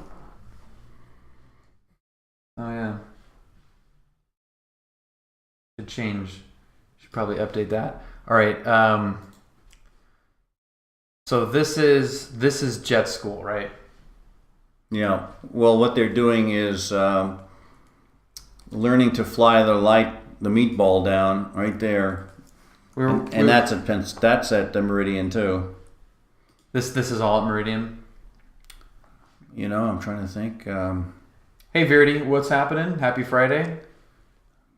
Oh yeah. Should change. Should probably update that. All right. So this is jet school, right? Yeah. Well, what they're doing is learning to fly the meatball down right there, and that's at the Meridian too. This is all at Meridian. I'm trying to think. Hey Verity, what's happening? Happy Friday.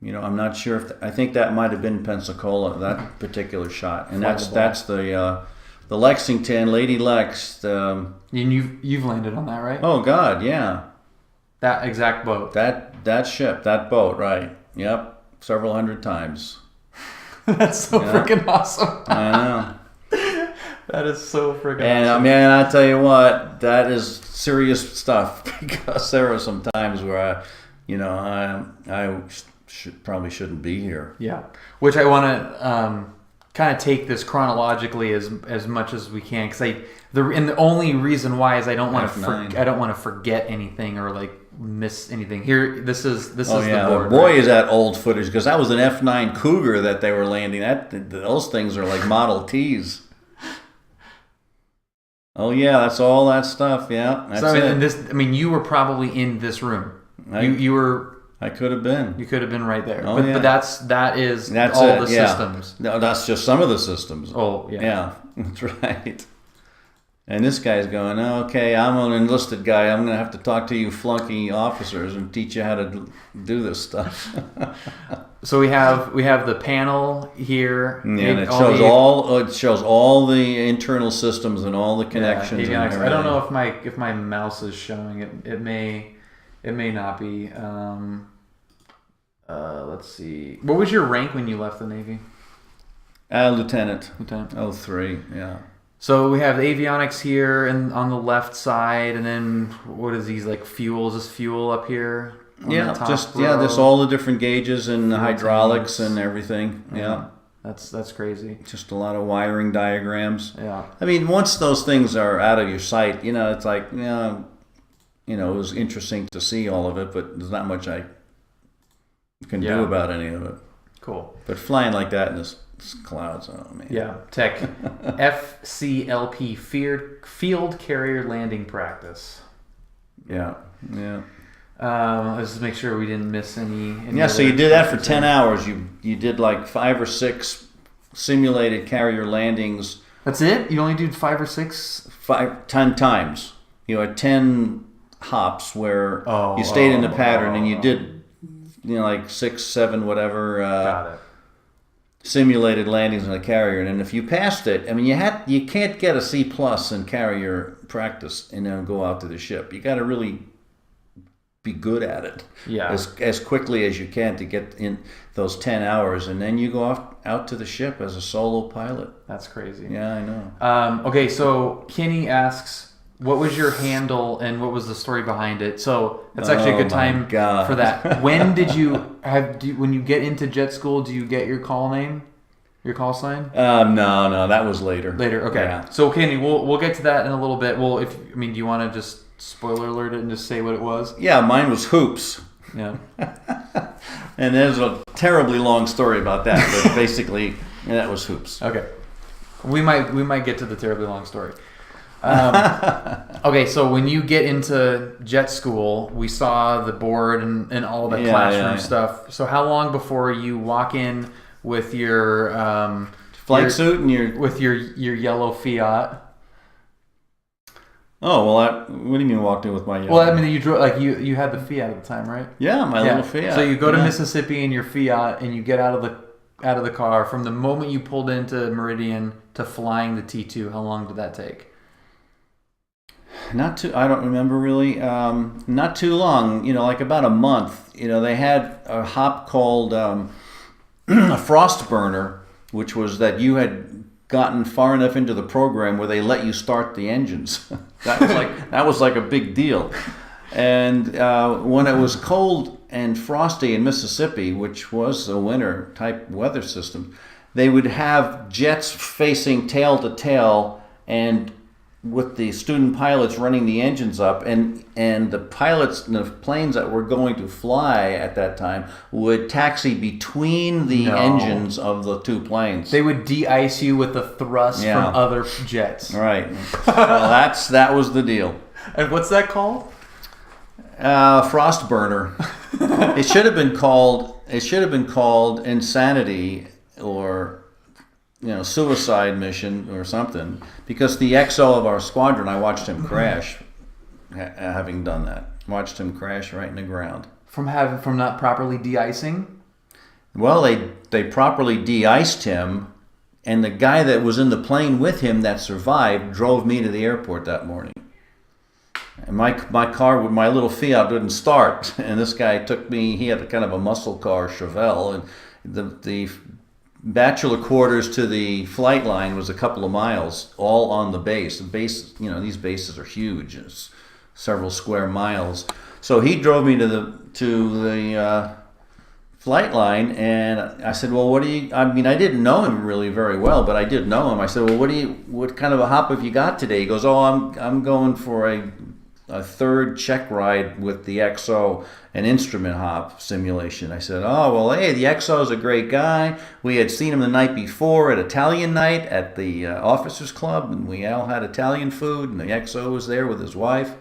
I'm not sure I think that might have been Pensacola, that particular shot, and that's the Lexington, Lady Lex. And you've landed on that, right? Oh God, yeah. That exact boat. That ship, that boat, right? Yep, several hundred times. That's so freaking awesome. I know. That is so freaking awesome. And man, I tell you what, that is serious stuff because there are some times where I probably shouldn't be here. Yeah, which I want to. Kind of take this chronologically as much as we can because the only reason why is I don't want to forget anything or miss anything. Here, this is the board. Boy, right? Is that old footage because that was an F9 Cougar that they were landing. Those things are like Model Ts. Oh yeah, that's all that stuff. Yeah, that's it. You were probably in this room. You were. I could have been. You could have been right there. Oh, but that's all the systems. No, that's just some of the systems. Oh, yeah. Yeah, that's right. And this guy's going, okay, I'm an enlisted guy. I'm going to have to talk to you flunky officers and teach you how to do this stuff. So we have the panel here. Yeah, and it shows all the internal systems and all the connections. Yeah, I don't know if my mouse is showing it. It may not be. Let's see. What was your rank when you left the Navy? Lieutenant. 03, yeah. So we have the avionics here and on the left side, and then what is these fuel? Is this fuel up here? Yeah, there's all the different gauges and the hydraulics and everything. Yeah. That's crazy. Just a lot of wiring diagrams. Yeah. I mean, once those things are out of your sight, it's like, it was interesting to see all of it, but there's not much I can do about any of it. Cool. But flying like that in this clouds, oh man. Yeah. Tech FCLP field carrier landing practice. Yeah. Let's just make sure we didn't miss any. Yeah. So you did that for 10 hours. You did 5 or 6 simulated carrier landings. That's it? You only did 5 or 6? 10 times. You had 10 hops where you stayed in the pattern and you did 6, 7, whatever got it. Simulated landings on a carrier, and if you passed it, you can't get a C+ in carrier practice and then go out to the ship. You got to really be good at it Yeah. as quickly as you can to get in those 10 hours, and then you go out to the ship as a solo pilot. That's crazy. Yeah, I know. Okay, so Kenny asks, what was your handle and what was the story behind it? So that's actually a good time for that. When did you when you get into jet school, do you get your call name? Your call sign? No, that was later. Later, okay. Yeah. So Kenny, we'll get to that in a little bit. Well, do you want to just spoiler alert it and just say what it was? Yeah, mine was Hoops. Yeah. And there's a terribly long story about that, but basically that was Hoops. Okay. We might get to the terribly long story. Okay, so when you get into jet school, we saw the board and all the classroom stuff. So how long before you walk in with your flight suit and your yellow Fiat? Oh well, what do you mean walked in with my yellow? Well, I mean you drove you had the Fiat at the time, right? Yeah, my little Fiat. So you go to Mississippi in your Fiat and you get out of the car. From the moment you pulled into Meridian to flying the T2, how long did that take? I don't remember really. Not too long. Like about a month. They had a hop called a frost burner, which was that you had gotten far enough into the program where they let you start the engines. that was like a big deal. And when it was cold and frosty in Mississippi, which was a winter type weather system, they would have jets facing tail to tail, and with the student pilots running the engines up, and the pilots and the planes that were going to fly at that time would taxi between the engines of the two planes. They would de-ice you with the thrust from other jets. Right. Well, that was the deal. And what's that called? Frost burner. It should have been called insanity or suicide mission or something, because the XO of our squadron, I watched him crash, having done that. Watched him crash right in the ground. From not properly de-icing? Well, they properly de-iced him, and the guy that was in the plane with him that survived drove me to the airport that morning. And my car, with my little Fiat, didn't start, and this guy took me. He had a kind of a muscle car, Chevelle, and the bachelor quarters to the flight line was a couple of miles, all on the base. The base, these bases are huge. It's several square miles. So he drove me to the flight line, and I said, well, I didn't know him really very well, but I did know him. I said, well, what kind of a hop have you got today? He goes, oh, I'm going for a third check ride with the XO, an instrument hop simulation. I said, oh, well, hey, the XO is a great guy. We had seen him the night before at Italian night at the officers club, and we all had Italian food, and the XO was there with his wife.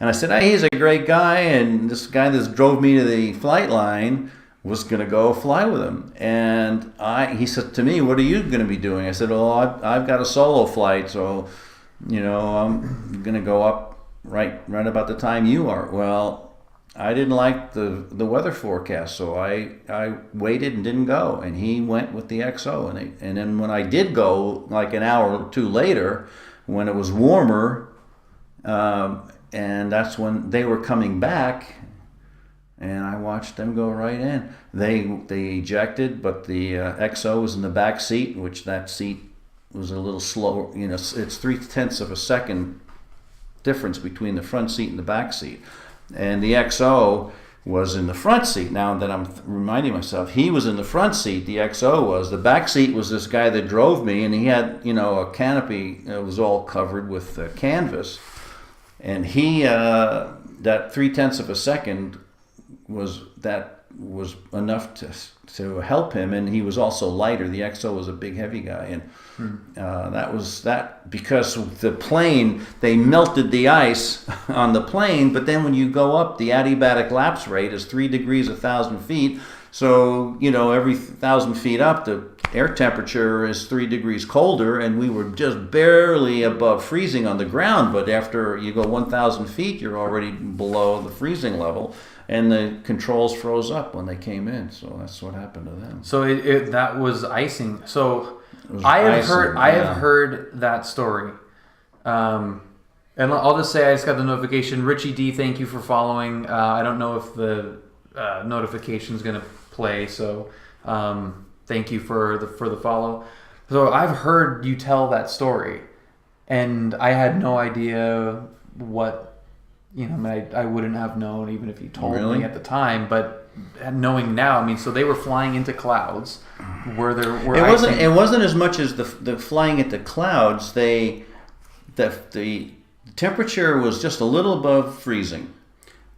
And I said, hey, he's a great guy, and this guy that drove me to the flight going to go fly with him. And he said to me, what are you going to be doing? I said, well, I've got a solo flight, so, I'm going to go up right about the time you are. Well, I didn't like the weather forecast, so I waited and didn't go, and he went with the XO, and then when I did go, like an hour or two later, when it was warmer, and that's when they were coming back, and I watched them go right in. They ejected, but the XO was in the back seat, which that seat was a little slower. It's 0.3 of a second difference between the front seat and the back seat, and the XO was in the front seat. Now that I'm reminding myself, he was in the front seat, the XO was. The back seat was this guy that drove me, and he had a canopy that was all covered with canvas, and he that 0.3 of a second was enough to help him, and he was also lighter. The XO was a big heavy guy, and that was because the plane, they melted the ice on the plane, but then when you go up, the adiabatic lapse rate is 3 degrees 1,000 feet. So every 1,000 feet up, the air temperature is 3 degrees colder, and we were just barely above freezing on the ground. But after you go 1,000 feet, you're already below the freezing level. And the controls froze up when they came in, so that's what happened to them. So that was icing. So I have heard that story. And I'll just say I just got the notification. Richie D, thank you for following. I don't know if the notification is going to play, so thank you for the follow. So I've heard you tell that story, and I had no idea what. I mean, I wouldn't have known even if you told me at the time, but knowing now, I mean, so they were flying into clouds where there were it wasn't as much as the flying into clouds. The temperature was just a little above freezing.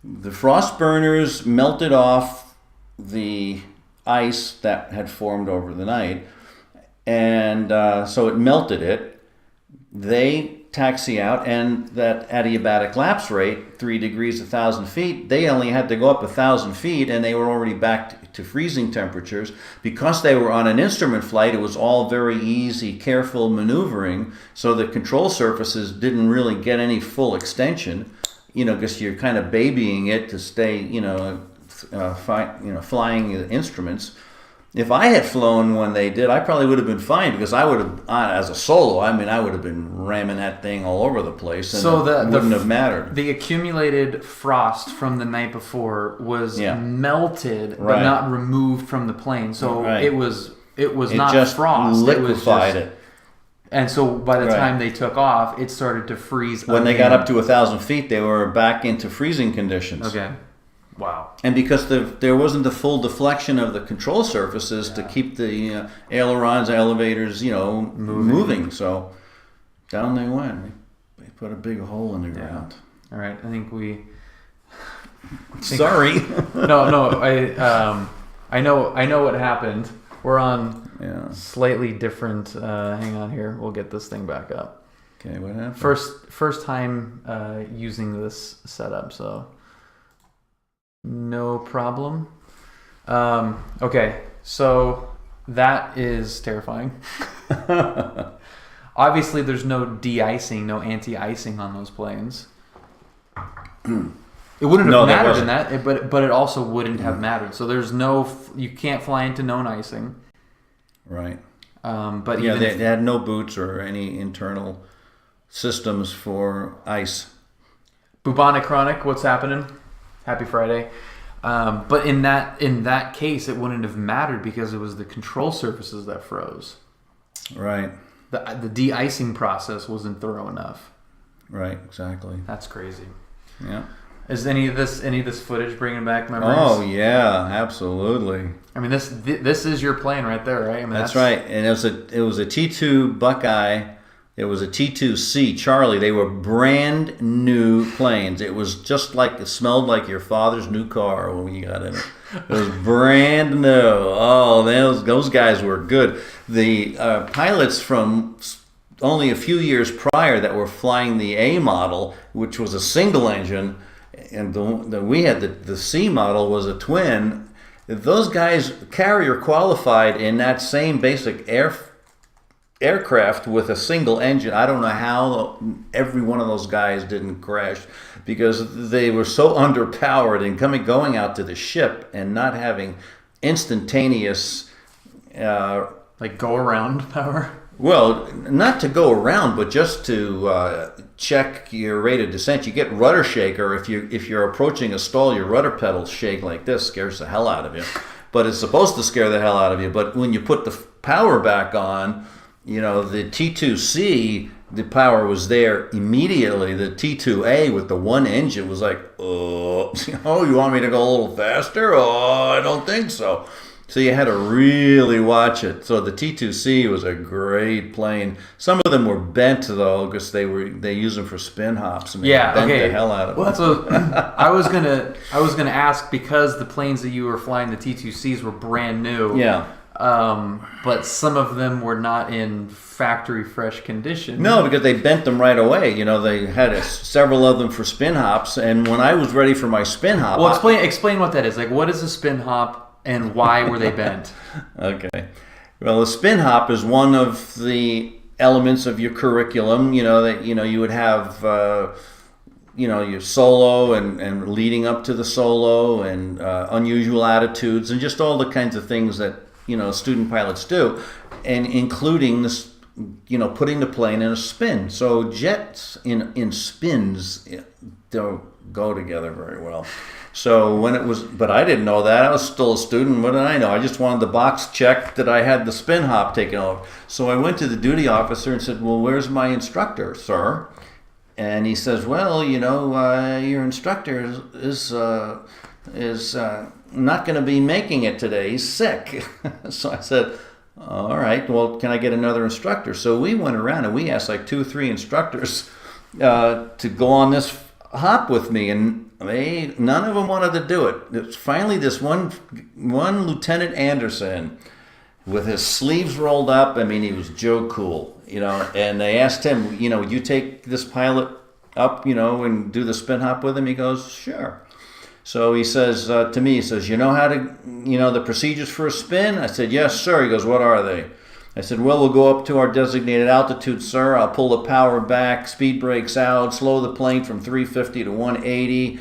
The frost burners melted off the ice that had formed over the night, and so it melted it. They taxi out, and that adiabatic lapse rate, 3 degrees 1,000 feet, they only had to go up 1,000 feet, and they were already back to freezing temperatures. Because they were on an instrument flight, it was all very easy, careful maneuvering, so the control surfaces didn't really get any full extension, because you're kind of babying it to stay, flying the instruments. If I had flown when they did, I probably would have been fine, because I would have, as a solo, I would have been ramming that thing all over the place, and it wouldn't have mattered. The accumulated frost from the night before was melted, but not removed from the plane. So it was not just frost. Liquefied it. And so by the time they took off, it started to freeze. When they got up to 1,000 feet, they were back into freezing conditions. Okay. Wow. And because there wasn't the full deflection of the control surfaces to keep the ailerons, elevators, moving. So down they went. They put a big hole in the ground. All right. I think we... Sorry. No. I know what happened. We're on slightly different... hang on here. We'll get this thing back up. Okay, what happened? First time using this setup, so... No problem. Okay, so that is terrifying. Obviously, there's no de-icing, no anti-icing on those planes. It wouldn't have mattered in that, but it also wouldn't have mattered. So there's you can't fly into known icing. Right. But they had no boots or any internal systems for ice. Bubonic Chronic, what's happening? Happy Friday. But in that case, it wouldn't have mattered because it was the control surfaces that froze. Right. The de-icing process wasn't thorough enough. Right. Exactly. That's crazy. Yeah. Is any of this footage bringing back memories? Oh yeah, absolutely. I mean, this is your plane right there, right? I mean, that's right. And it was a T2 Buckeye. It was a T2C Charlie. They were brand new planes. It was just like, it smelled like your father's new car when you got in it. It was brand new. Oh, those guys were good. The pilots from only a few years prior that were flying the A model, which was a single engine, and we had the C model was a twin. Those guys carrier qualified in that same basic aircraft with a single engine. I don't know how every one of those guys didn't crash, because they were so underpowered and going out to the ship and not having instantaneous like go around power. Well, not to go around, but just to check your rate of descent. You get rudder shaker if you're approaching a stall. Your rudder pedals shake like this, scares the hell out of you. But it's supposed to scare the hell out of you. But when you put the power back on, the T2C, the power was there immediately. The T2A with the one engine was like, oh, you want me to go a little faster? Oh, I don't think so. So you had to really watch it. So the T2C was a great plane. Some of them were bent though, because they use them for spin hops, and they bent the hell out of them. Well, that's what I was gonna ask, because the planes that you were flying, the T2Cs, were brand new. Yeah. But some of them were not in factory fresh condition. No, because they bent them right away. They had several of them for spin hops, and when I was ready for my spin hop, explain what that is. Like, what is a spin hop? And why were they bent? Okay. Well, a spin hop is one of the elements of your curriculum. That you would have your solo and leading up to the solo, and unusual attitudes, and just all the kinds of things that student pilots do, and including this putting the plane in a spin. So jets in spins don't go together very well. So but I didn't know that. I was still a student. What did I know? I just wanted the box checked that I had the spin hop taken off. So I went to the duty officer and said, well, where's my instructor, sir? And he says, well, your instructor is not going to be making it today. He's sick. So I said, all right, well, can I get another instructor? So we went around and we asked like 2 or 3 instructors to go on this hop with me, and none of them wanted to do it. It's finally this one Lieutenant Anderson with his sleeves rolled up. I mean, he was Joe Cool, and they asked him, would you take this pilot up, and do the spin hop with him? He goes, sure. So he says to me, you know how to, the procedures for a spin? I said, yes, sir. He goes, what are they? I said, well, we'll go up to our designated altitude, sir. I'll pull the power back, speed brakes out, slow the plane from 350 to 180,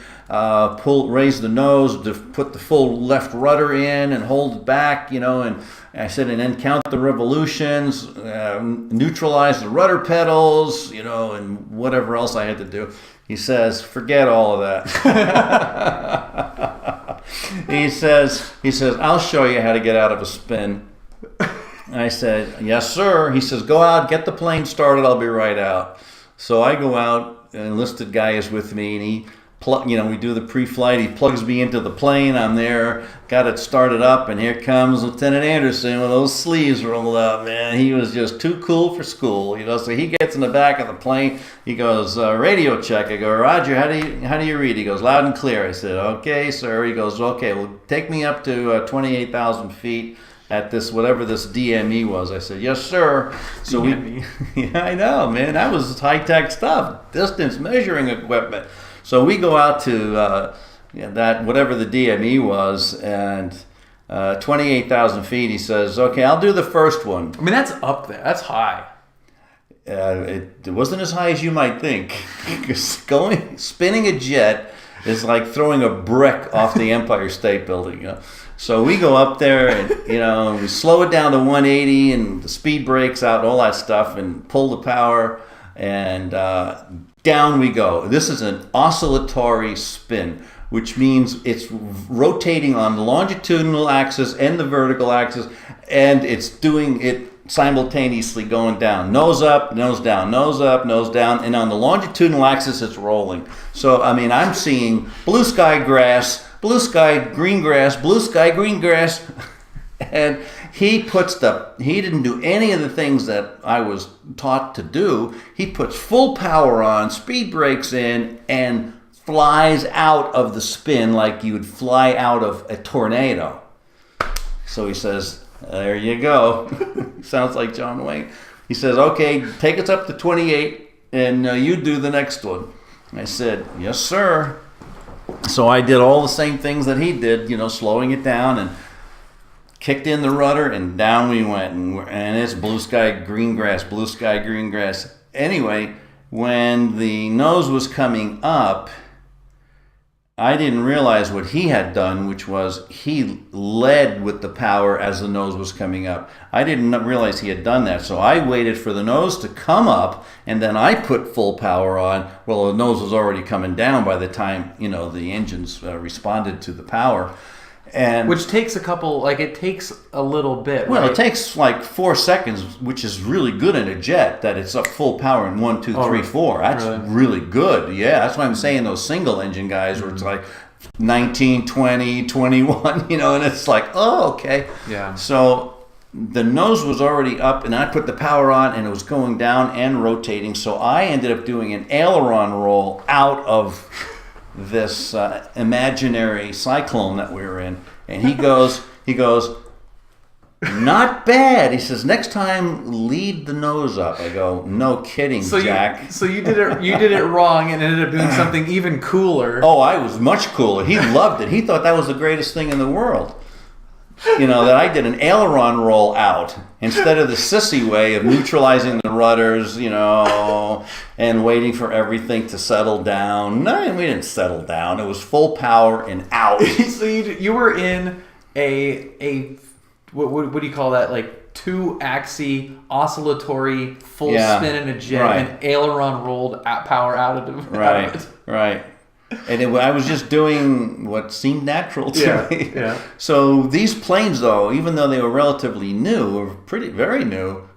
raise the nose to put the full left rudder in and hold it back, and I said, and then count the revolutions, neutralize the rudder pedals, and whatever else I had to do. He says, forget all of that. He says, I'll show you how to get out of a spin. I said, yes, sir. He says, go out, get the plane started. I'll be right out. So I go out, an enlisted guy is with me, and he we do the pre-flight. He plugs me into the plane. I'm there, got it started up, and here comes Lieutenant Anderson with those sleeves rolled up. Man, he was just too cool for school. So he gets in the back of the plane. He goes, radio check. I go, Roger, how do you read? He goes, loud and clear. I said, okay, sir. He goes, okay, well, take me up to 28,000 feet. At this, whatever this DME was. I said, yes, sir. So DME. Yeah, I know, man. That was high-tech stuff, distance measuring equipment. So we go out to that, whatever the DME was, and 28,000 feet. He says, okay, I'll do the first one. I mean, that's up there. That's high. It wasn't as high as you might think. Spinning a jet is like throwing a brick off the Empire State Building, So we go up there and, we slow it down to 180 and the speed brakes out and all that stuff and pull the power and down we go. This is an oscillatory spin, which means it's rotating on the longitudinal axis and the vertical axis, and it's doing it simultaneously going down. Nose up, nose down, nose up, nose down, and on the longitudinal axis it's rolling. So, I mean, I'm seeing blue sky grass, blue sky green grass, blue sky green grass, and he didn't do any of the things that I was taught to do. He puts full power on, speed brakes in, and flies out of the spin like you would fly out of a tornado. So he says, there you go. Sounds like John Wayne. He says, okay, take us up to 28 and you do the next one. I said, yes, sir. So I did all the same things that he did, slowing it down and kicked in the rudder and down we went. And it's blue sky, green grass, blue sky, green grass. Anyway, when the nose was coming up, I didn't realize what he had done, which was he led with the power as the nose was coming up. I didn't realize he had done that. So I waited for the nose to come up, and then I put full power on. Well, the nose was already coming down by the time, the engines responded to the power. And which takes it takes a little bit. Well, right? It takes like 4 seconds, which is really good in a jet, that it's up full power in 1, 2, 3, 4. That's really good. Yeah, that's why I'm saying those single engine guys where it's like 19, 20, 21, and it's like, oh, okay. Yeah. So the nose was already up, and I put the power on, and it was going down and rotating. So I ended up doing an aileron roll out of this imaginary cyclone that we were in, and he goes, not bad. He says, next time lead the nose up. I go, no kidding, Jack. So you did it wrong and ended up doing something even cooler. Oh, I was much cooler. He loved it. He thought that was the greatest thing in the world. That I did an aileron roll out instead of the sissy way of neutralizing the rudders, and waiting for everything to settle down. No, we didn't settle down. It was full power and out. So you were in a what do you call that? Like 2-axis oscillatory full spin in a jet and aileron rolled power out of it. Right. And I was just doing what seemed natural to me. Yeah. So these planes, though, even though they were relatively new, or very new.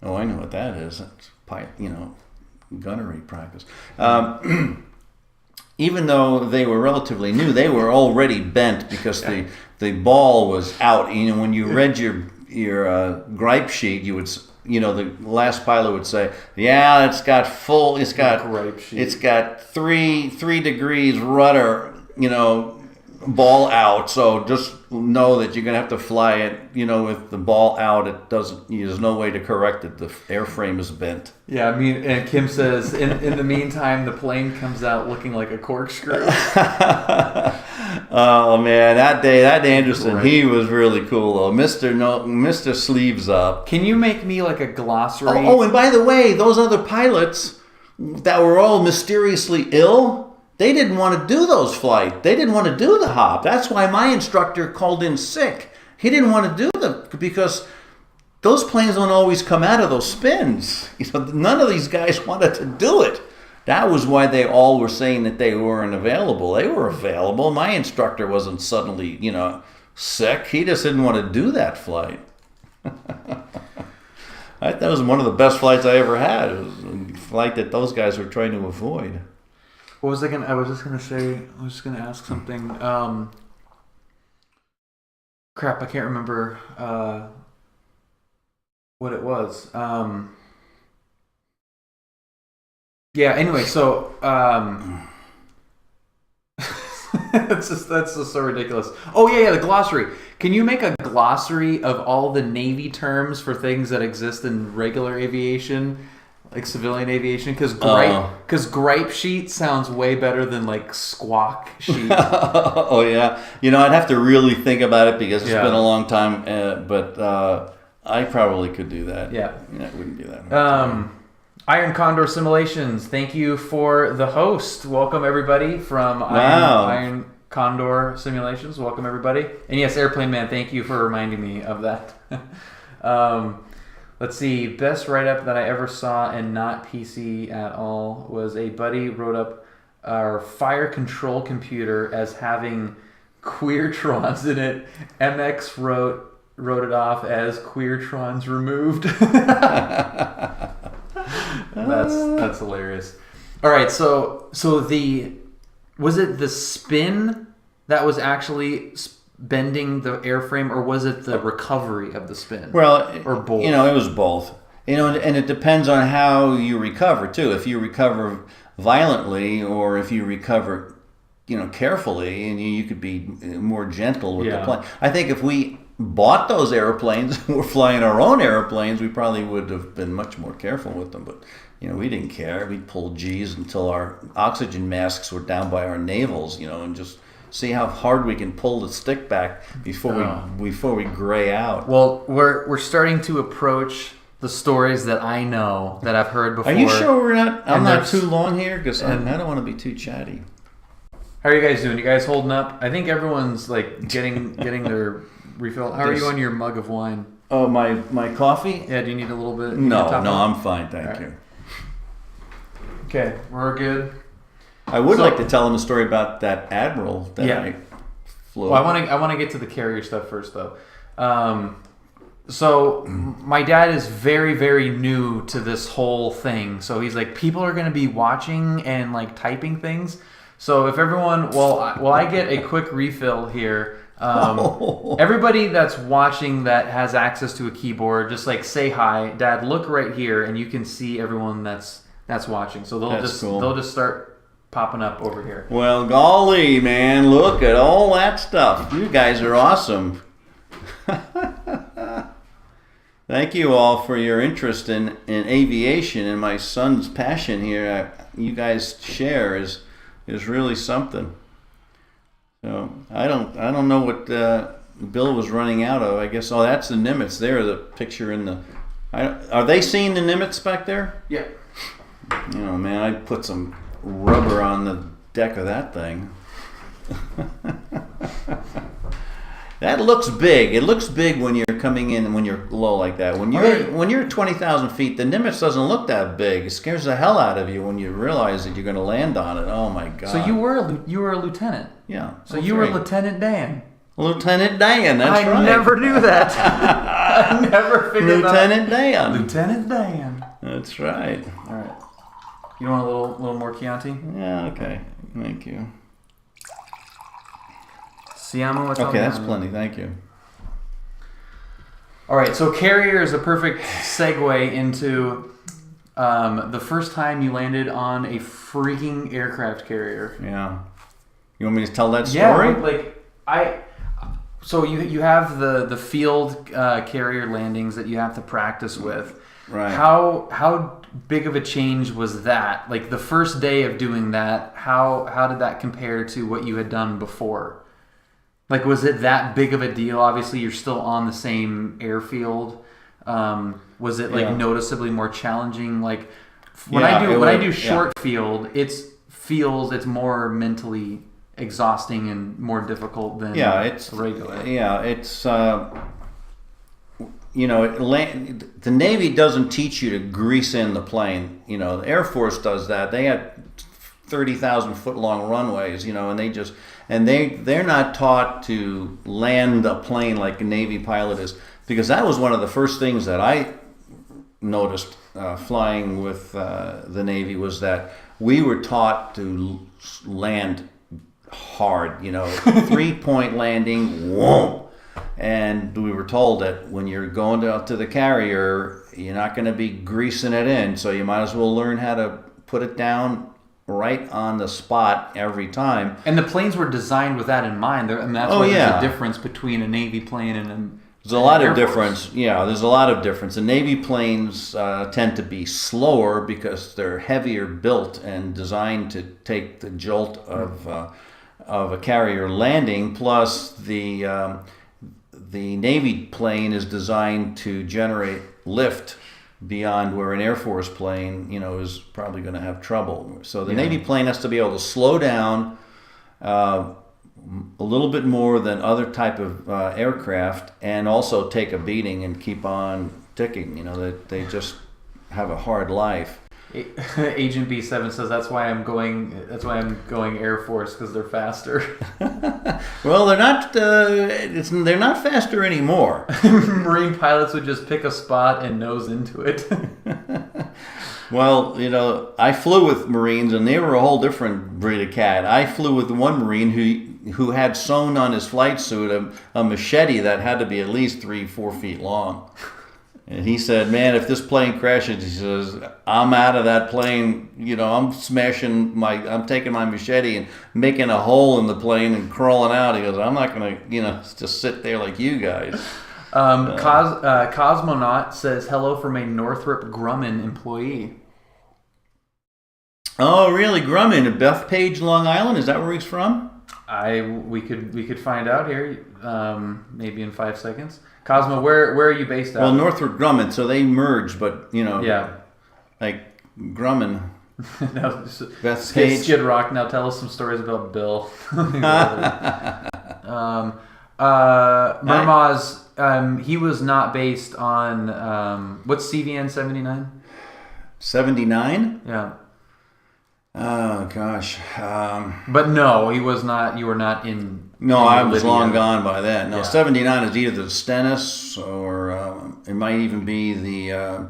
Oh, I know what that is. That's gunnery practice. Even though they were relatively new, they were already bent because the ball was out. You know, when you read your gripe sheet, you would. The last pilot would say, "Yeah, it's got gripe sheet. It's got 3 degrees rudder, ball out. So just know that you're gonna have to fly it, with the ball out. It doesn't. There's no way to correct it. The airframe is bent." Yeah, and Kim says, in the meantime, the plane comes out looking like a corkscrew. Oh man, that Anderson, he was really cool though. Mr. Sleeves Up. Can you make me like a glossary? Oh, and by the way, those other pilots that were all mysteriously ill, they didn't want to do those flights. They didn't want to do the hop. That's why my instructor called in sick. He didn't want to do because those planes don't always come out of those spins. None of these guys wanted to do it. That was why they all were saying that they weren't available. They were available. My instructor wasn't suddenly, sick. He just didn't want to do that flight. That was one of the best flights I ever had. It was a flight that those guys were trying to avoid. What was I going to... I was just going to ask something. Crap, I can't remember what it was. Anyway, so that's just so ridiculous. Oh yeah, the glossary. Can you make a glossary of all the Navy terms for things that exist in regular aviation, like civilian aviation? Because gripe sheet sounds way better than like squawk sheet. Oh yeah, I'd have to really think about it because it's been a long time. But I probably could do that. Yeah, it wouldn't be that hard. Iron Condor Simulations, thank you for the host. Welcome everybody from Iron Condor Simulations. Welcome everybody. And yes, Airplane Man, thank you for reminding me of that. Let's see, best write-up that I ever saw and not PC at all was a buddy wrote up our fire control computer as having queertrons in it. MX wrote it off as queertrons removed. That's hilarious. All right, so was it the spin that was actually bending the airframe, or was it the recovery of the spin? Well, or both. It was both. And it depends on how you recover too. If you recover violently, or if you recover, carefully, and you could be more gentle with the plane. I think if we bought those airplanes and were flying our own airplanes, we probably would have been much more careful with them. But we didn't care. We'd pull G's until our oxygen masks were down by our navels, and just see how hard we can pull the stick back before we gray out. Well, we're starting to approach the stories that I know that I've heard before. Are you sure I'm not too long here? Because I don't want to be too chatty. How are you guys doing? You guys holding up? I think everyone's like getting their refill. How are you on your mug of wine? Oh, my coffee? Yeah, do you need a little bit? No, I'm fine, thank you. Okay, we're good. I would like to tell him a story about that Admiral that I flew. Well, I want to get to the carrier stuff first, though. So my dad is very, very new to this whole thing. So he's like, people are going to be watching and like typing things. So if everyone, I get a quick refill here. Everybody that's watching that has access to a keyboard, just like say hi, Dad. Look right here, and you can see everyone that's watching. So they'll just start popping up over here. Well, golly, man, look at all that stuff. You guys are awesome. Thank you all for your interest in aviation, and my son's passion here. You guys share is really something. So I don't know what Bill was running out of. I guess that's the Nimitz there. The picture in the. Are they seeing the Nimitz back there? Yeah. Man, I'd put some rubber on the deck of that thing. That looks big. It looks big when you're coming in and when you're low like that. When you're 20,000 feet, the Nimitz doesn't look that big. It scares the hell out of you when you realize that you're going to land on it. Oh my God! So you were a lieutenant. Yeah. So you were Lieutenant Dan. Lieutenant Dan. That's right. I never knew that. I never figured Lieutenant Dan. Lieutenant Dan. That's right. All right. You want a little more Chianti? Yeah. Okay. Thank you. Siamo. Okay, that's plenty. Thank you. All right, so carrier is a perfect segue into the first time you landed on a freaking aircraft carrier. Yeah. You want me to tell that story? Yeah, So you have the field carrier landings that you have to practice with. Right. How big of a change was that? Like the first day of doing that, how did that compare to what you had done before? Like, was it that big of a deal? Obviously, you're still on the same airfield. Was it noticeably more challenging? Like when I do short field, it's more mentally exhausting and more difficult than regular. Yeah, it's the Navy doesn't teach you to grease in the plane. You know, the Air Force does that. They have 30,000 foot long runways. You know, and they're not taught to land a plane like a Navy pilot is, because that was one of the first things that I noticed flying with the Navy was that we were taught to land hard, 3-point landing, whoa. And we were told that when you're going out to the carrier, you're not going to be greasing it in, so you might as well learn how to put it down right on the spot every time. And the planes were designed with that in mind. That's why there's a difference between a Navy plane and there's a lot of difference. Yeah, there's a lot of difference. The Navy planes tend to be slower because they're heavier built and designed to take the jolt of a carrier landing. Plus, the Navy plane is designed to generate lift beyond where an Air Force plane, is probably going to have trouble. So the Navy plane has to be able to slow down a little bit more than other type of aircraft, and also take a beating and keep on ticking. They just have a hard life. Agent B7 says that's why I'm going Air Force, because they're faster. Well, they're not. They're not faster anymore. Marine pilots would just pick a spot and nose into it. Well, I flew with Marines, and they were a whole different breed of cat. I flew with one Marine who had sewn on his flight suit a machete that had to be at least 3-4 feet long. And he said, "Man, if this plane crashes," he says, "I'm out of that plane. I'm taking my machete and making a hole in the plane and crawling out." He goes, "I'm not going to, just sit there like you guys." Cosmonaut says, "Hello from a Northrop Grumman employee." Oh, really? Grumman, Bethpage, Long Island? Is that where he's from? We could find out here, maybe in 5 seconds. Cosmo, where are you based out? Well, Northrop Grumman, so they merged, but yeah, like Grumman. Now, Bethpage. Skid Rock. Now tell us some stories about Bill. Murmaz, he was not based on what's CVN 79? 79? Yeah. Oh gosh. But no, he was not. You were not in. No, I was long gone by then. No, Yeah. 79 is either the Stennis or it might even be the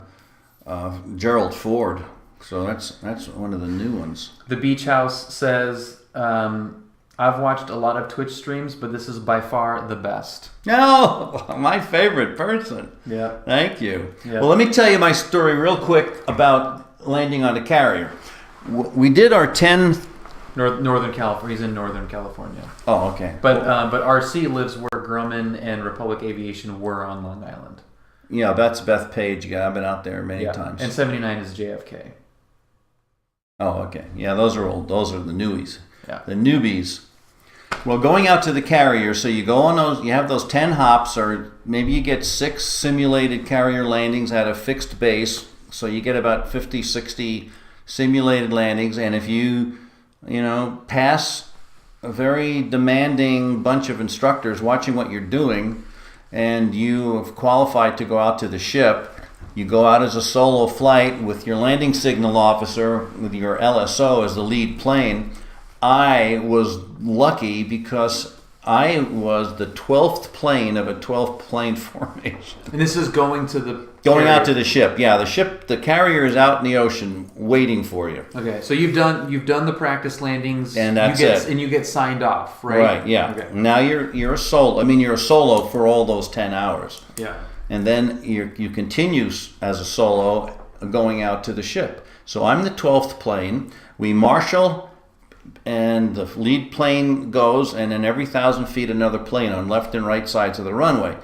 Gerald Ford. So that's one of the new ones. The Beach House says, "I've watched a lot of Twitch streams, but this is by far the best." No, my favorite person. Yeah. Thank you. Yeah. Well, let me tell you my story real quick about landing on a carrier. We did our 10... Northern California. He's in Northern California. Oh, okay. But RC lives where Grumman and Republic Aviation were on Long Island. Yeah, that's Bethpage. Yeah, I've been out there many times. And 79 is JFK. Oh, okay. Yeah, those are old. Those are the newies. Yeah. The newbies. Well, going out to the carrier, so you go on those, you have those 10 hops, or maybe you get 6 simulated carrier landings at a fixed base. So you get about 50, 60 simulated landings, and if you pass a very demanding bunch of instructors watching what you're doing, and you have qualified to go out to the ship. You go out as a solo flight with your landing signal officer, with your LSO as the lead plane. I was lucky because I was the 12th plane of a 12 plane formation. And this is going to the Going carrier. out to the ship. Yeah, the carrier is out in the ocean waiting for you. Okay, so you've done the practice landings, And that's it. And you get signed off, right? Right, yeah. Okay. Now you're a solo. I mean, you're a solo for all those 10 hours. Yeah. And then you continue as a solo going out to the ship. So I'm the 12th plane. We marshal, and the lead plane goes, and then every 1,000 feet another plane on left and right sides of the runway.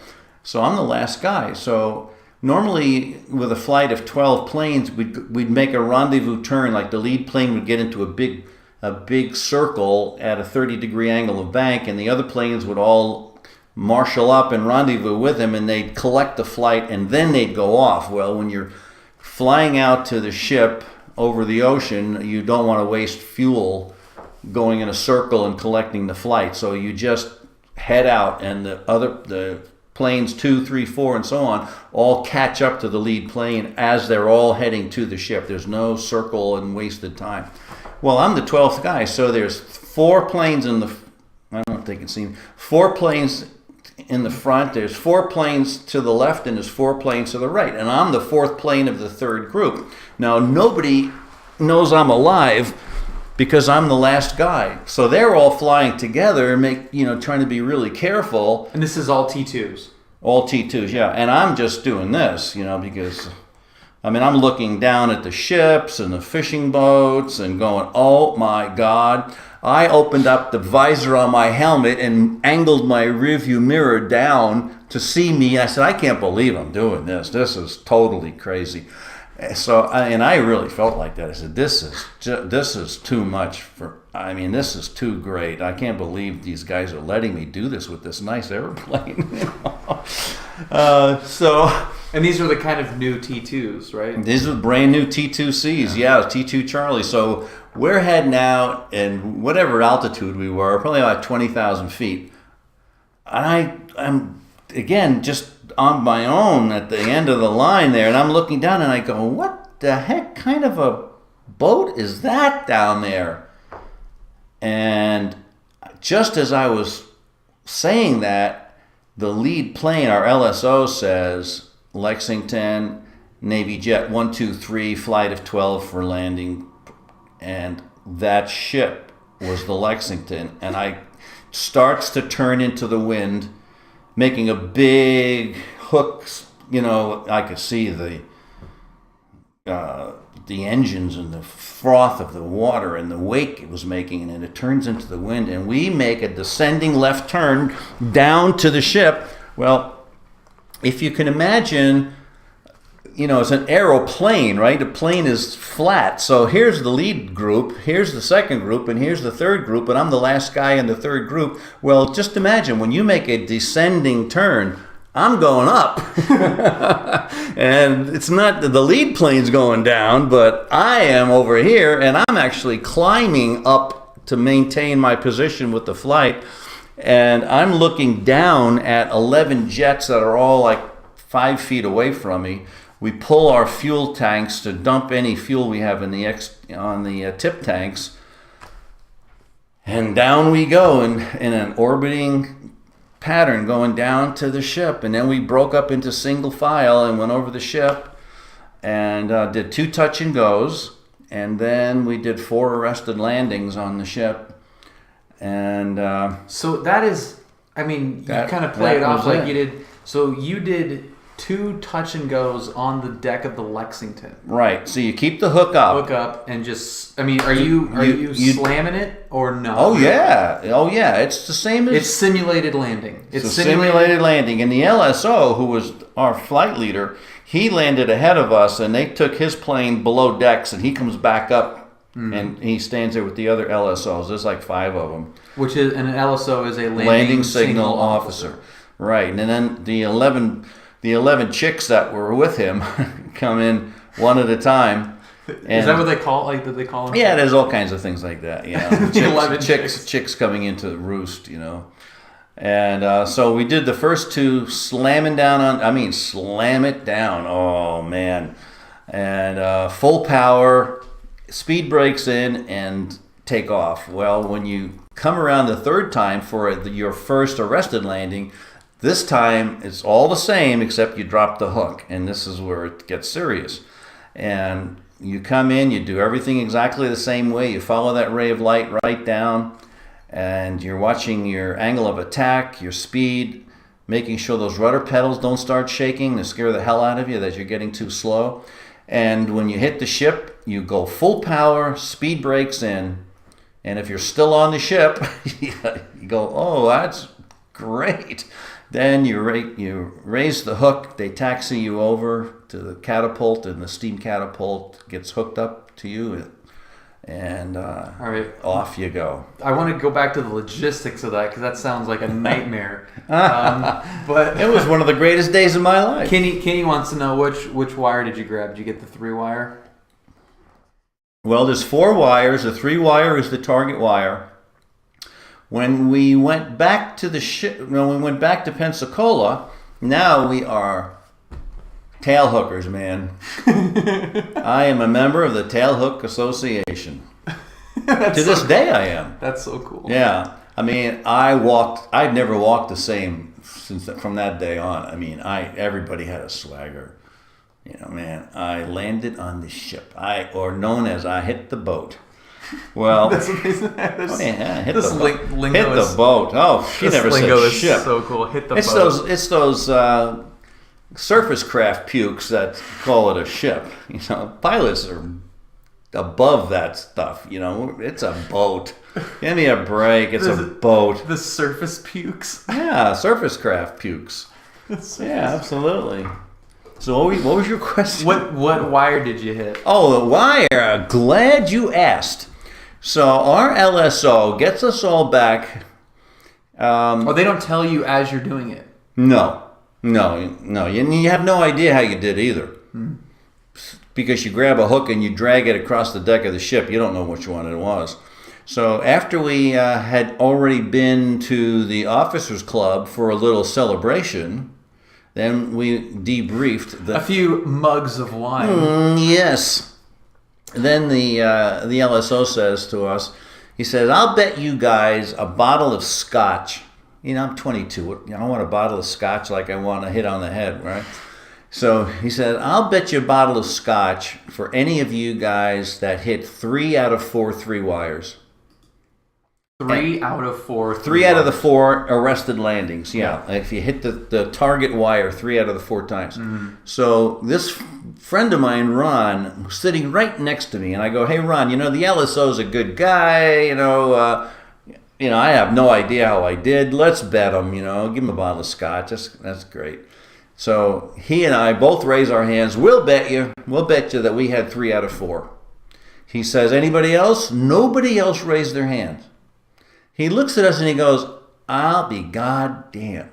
So I'm the last guy. So normally with a flight of 12 planes, we'd make a rendezvous turn, like the lead plane would get into a big circle at a 30-degree angle of bank, and the other planes would all marshal up and rendezvous with him, and they'd collect the flight, and then they'd go off. Well, when you're flying out to the ship over the ocean, you don't want to waste fuel going in a circle and collecting the flight, so you just head out, and the planes 2, 3, 4, and so on all catch up to the lead plane as they're all heading to the ship. There's no circle and wasted time. Well, I'm the 12th guy, so there's 4 planes in the, I don't know if they can see me, 4 planes in the front, there's 4 planes to the left, and there's 4 planes to the right, and I'm the 4th plane of the 3rd group. Now, nobody knows I'm alive because I'm the last guy. So they're all flying together, trying to be really careful. And this is all T2s. All T2s, yeah. And I'm just doing this, because, I'm looking down at the ships and the fishing boats and going, oh my God. I opened up the visor on my helmet and angled my rearview mirror down to see me. I said, I can't believe I'm doing this. This is totally crazy. So, and I really felt like that. I said, this is too much this is too great. I can't believe these guys are letting me do this with this nice airplane. And these are the kind of new T2s, right? These are brand new T2Cs, yeah, T2 Charlie. So we're heading out, and whatever altitude we were, probably about 20,000 feet. And I'm, again, just on my own at the end of the line there, and I'm looking down, and I go, what the heck kind of a boat is that down there? And just as I was saying that, the lead plane, our LSO, says, Lexington, Navy Jet 123, flight of 12 for landing. And that ship was the Lexington. And I starts to turn into the wind, making a big hook. I could see the engines and the froth of the water and the wake it was making, and it turns into the wind, and we make a descending left turn down to the ship. Well, if you can imagine, it's an aeroplane, right? The plane is flat. So here's the lead group, here's the second group, and here's the third group, and I'm the last guy in the third group. Well, just imagine when you make a descending turn, I'm going up. And it's not the lead plane's going down, but I am over here, and I'm actually climbing up to maintain my position with the flight. And I'm looking down at 11 jets that are all like 5 feet away from me. We pull our fuel tanks to dump any fuel we have on the tip tanks. And down we go in an orbiting pattern going down to the ship. And then we broke up into single file and went over the ship and did 2 touch and goes. And then we did 4 arrested landings on the ship. And so that is, you kind of play it off like you did. So you did 2 touch and goes on the deck of the Lexington. Right. So you keep the hook up. And just, are you slamming it or no? Oh yeah. It's the same as... It's simulated landing. It's simulated landing. And the LSO, who was our flight leader, he landed ahead of us, and they took his plane below decks, and he comes back up. And he stands there with the other LSOs. There's like 5 of them. Which is an LSO is a landing signal officer. Right. And then the 11 chicks that were with him come in one at a time, Is that what they call? Like, did they call them? Yeah, there's all kinds of things like that. You know, 11 chicks coming into roost. You know, and so we did the first two, slam it down. Oh man, and full power, speed brakes in, and take off. Well, when you come around the third time for your first arrested landing, this time it's all the same except you drop the hook, and this is where it gets serious. And you come in, you do everything exactly the same way. You follow that ray of light right down, and you're watching your angle of attack, your speed, making sure those rudder pedals don't start shaking to scare the hell out of you that you're getting too slow. And when you hit the ship, you go full power, speed brakes in, and if you're still on the ship, you go, oh, that's great. Then you raise the hook, they taxi you over to the catapult, and the steam catapult gets hooked up to you, and all right, off you go. I want to go back to the logistics of that because that sounds like a nightmare. But it was one of the greatest days of my life. Kenny wants to know which wire did you grab? Did you get the 3-wire? Well, there's 4 wires. The 3-wire is the target wire. When we went back to Pensacola, now we are tail hookers, man. I am a member of the Tail Hook Association. To this day, I am. That's so cool. Yeah, I mean, I've never walked the same from that day on. I mean, everybody had a swagger. You know, man, I landed on the ship, or known as I hit the boat. Well, that's amazing. Hit the boat. Oh, she never said ship. So cool. Hit the boat. It's those surface craft pukes that call it a ship. You know, pilots are above that stuff. You know, it's a boat. Give me a break. It's a boat. The surface pukes. Yeah, surface craft pukes. Yeah, absolutely. So what was your question? What wire did you hit? Oh, the wire. Glad you asked. So our LSO gets us all back. They don't tell you as you're doing it. No. You have no idea how you did either. Mm-hmm. Because you grab a hook and you drag it across the deck of the ship. You don't know which one it was. So after we had already been to the officers' club for a little celebration, then we debriefed. A few mugs of wine. Yes. Then the LSO says to us, he says, I'll bet you guys a bottle of scotch. You know, I'm 22. I want a bottle of scotch like I want a hit on the head, right? So he said, I'll bet you a bottle of scotch for any of you guys that hit 3 out of 4 3-wires. 3 out of 4. 3 out of the 4 arrested landings. Yeah, if you hit the target wire 3 out of the 4 times. Mm-hmm. So this friend of mine, Ron, was sitting right next to me, and I go, "Hey, Ron, you know the LSO's a good guy. You know, I have no idea how I did. Let's bet him. You know, give him a bottle of scotch. That's great." So he and I both raise our hands. We'll bet you that we had 3 out of 4. He says, "Anybody else?" Nobody else raised their hand. He looks at us and he goes, "I'll be goddamn."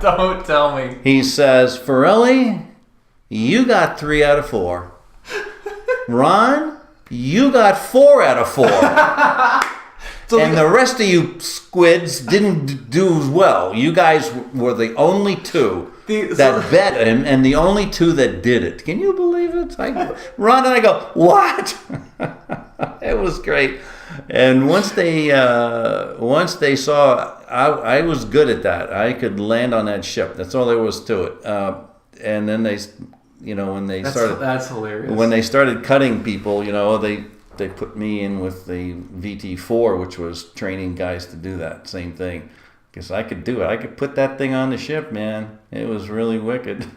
Don't tell me. He says, "4LE, you got 3 out of 4. Ron, you got 4 out of 4. And the rest of you squids didn't do as well. You guys were the only 2 that bet him and the only 2 that did it." Can you believe it? Ron and I go, "What?" It was great. And once they saw I was good at that, I could land on that ship. That's all there was to it. And then they, that's hilarious. When they started cutting people, they put me in with the VT4, which was training guys to do that same thing. Because I could do it. I could put that thing on the ship, man. It was really wicked.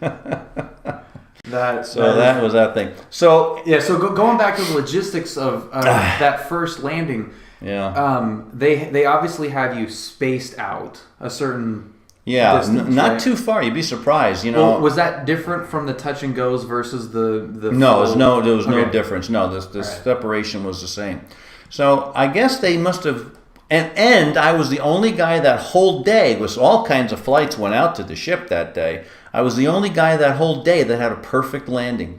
That was that thing. So yeah. So going back to the logistics of that first landing. Yeah. They obviously have you spaced out a certain. Yeah, distance, not right? Too far. You'd be surprised, Well, was that different from the touch and goes versus the? No, there was no difference. No, the separation was the same. So I guess they must have. And I was the only guy that whole day, was all kinds of flights went out to the ship that day. I was the only guy that whole day that had a perfect landing.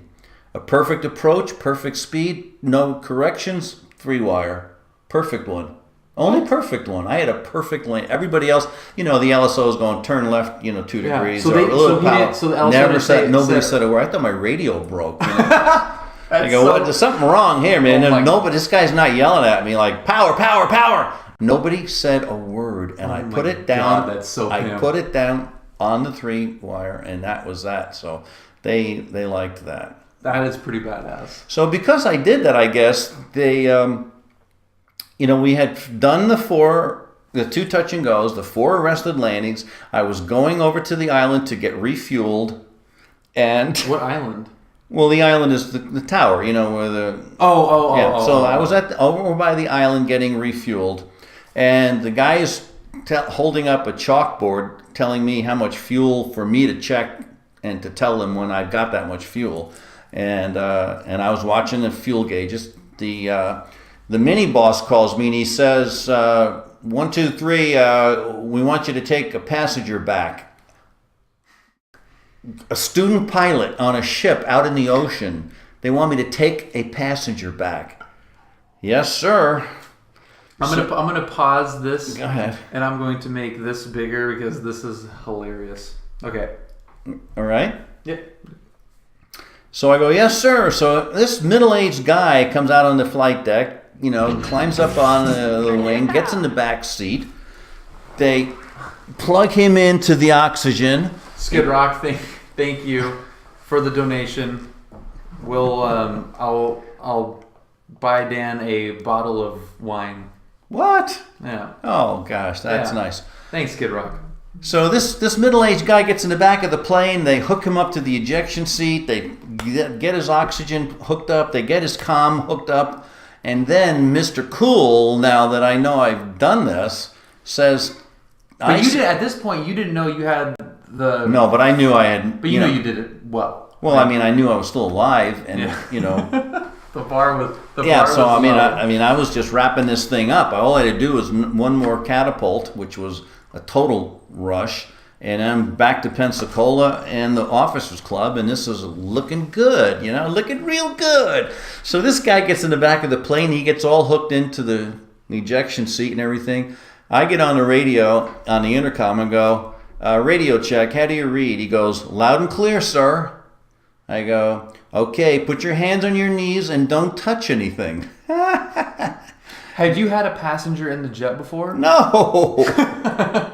A perfect approach, perfect speed, no corrections, 3-wire. Perfect one. Only perfect one. I had a perfect lane. Everybody else, the LSO is going turn left, 2 degrees. So or a little power. the LSO Never said, nobody said a word. I thought my radio broke. I go, what? There's something wrong here, man. And nobody, this guy's not yelling at me like, power, power, power. Nobody said a word. And I put it down. God, that's so I put it down on the 3-wire, and that was that. So they liked that. That is pretty badass. So because I did that, I guess, they, we had done the 2 touch and goes, the 4 arrested landings. I was going over to the island to get refueled. And what island? Well, the island is the tower, where the... So I was over by the island getting refueled, and the guy is holding up a chalkboard telling me how much fuel for me to check and to tell him when I've got that much fuel. And I was watching the fuel gauges. The mini boss calls me and he says, 1, 2, 3, we want you to take a passenger back. A student pilot on a ship out in the ocean. They want me to take a passenger back. Yes, sir. I'm gonna pause this. Go ahead. And I'm going to make this bigger because this is hilarious. Okay. All right. Yeah. So I go, yes, sir. So this middle-aged guy comes out on the flight deck, climbs up on the wing, gets in the back seat. They plug him into the oxygen. Skid Rock, thank you for the donation. I'll buy Dan a bottle of wine. What? Yeah. Oh gosh, that's nice. Thanks, Skid Rock. So this middle-aged guy gets in the back of the plane. They hook him up to the ejection seat. They get his oxygen hooked up. They get his comm hooked up. And then Mr. Cool, now that I know I've done this, says... But at this point, you didn't know you had the... No, but I knew I had... But you know you did it well. Well, right? I knew I was still alive, and, The bar was... I was just wrapping this thing up. All I had to do was one more catapult, which was a total rush, and I'm back to Pensacola and the Officers Club, and this is looking good, looking real good. So this guy gets in the back of the plane. He gets all hooked into the ejection seat and everything. I get on the radio, on the intercom, and go, radio check, how do you read? He goes, loud and clear, sir. I go, okay, put your hands on your knees and don't touch anything. Had you had a passenger in the jet before? No,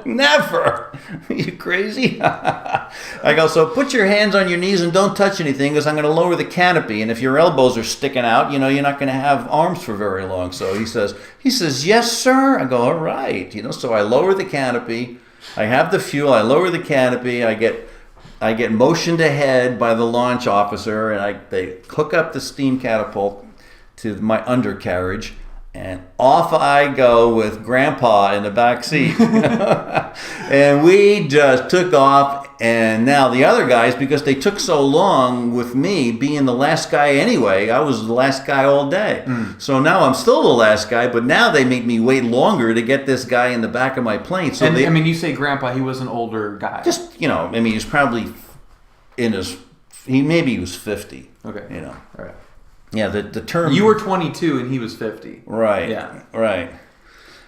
never. Are you crazy? I go, so put your hands on your knees and don't touch anything because I'm going to lower the canopy. And if your elbows are sticking out, you're not going to have arms for very long. So he says, yes, sir. I go, all right. So I lower the canopy. I have the fuel. I lower the canopy. I get motioned ahead by the launch officer, and they hook up the steam catapult to my undercarriage. And off I go with Grandpa in the back seat. And we just took off. And now the other guys, because they took so long with me being the last guy anyway, I was the last guy all day. So now I'm still the last guy, but now they make me wait longer to get this guy in the back of my plane. So you say Grandpa, he was an older guy. Just, he's probably maybe he was 50. Okay. All right. Yeah, the term... You were 22 and he was 50. Right. Yeah. Right.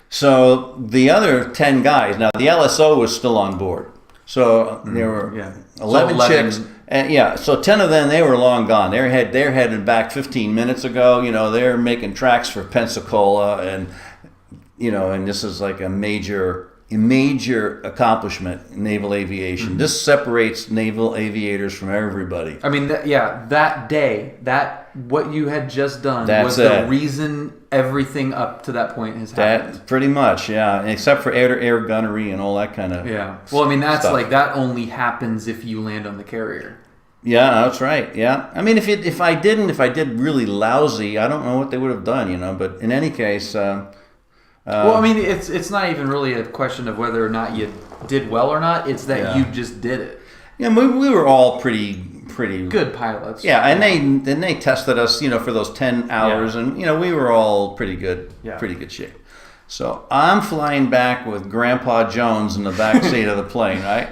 So the other 10 guys... Now, the LSO was still on board. So there were 11 chicks. And so 10 of them, they were long gone. They're headed back 15 minutes ago. They're making tracks for Pensacola. And, and this is like a major accomplishment in naval aviation. This separates naval aviators from everybody. That day, what you had just done was the reason everything up to that point has happened. That pretty much, yeah. Except for air gunnery and all that kind of Well, that's stuff. That only happens if you land on the carrier. Yeah, that's right. Yeah. If I did really lousy, I don't know what they would have done, But in any case. It's not even really a question of whether or not you did well or not. It's that you just did it. Yeah, we were all pretty good pilots. Yeah, and they tested us, for those 10 hours, and we were all pretty good shape. So I'm flying back with Grandpa Jones in the back seat of the plane, right?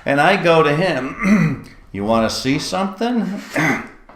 And I go to him. You want to see something?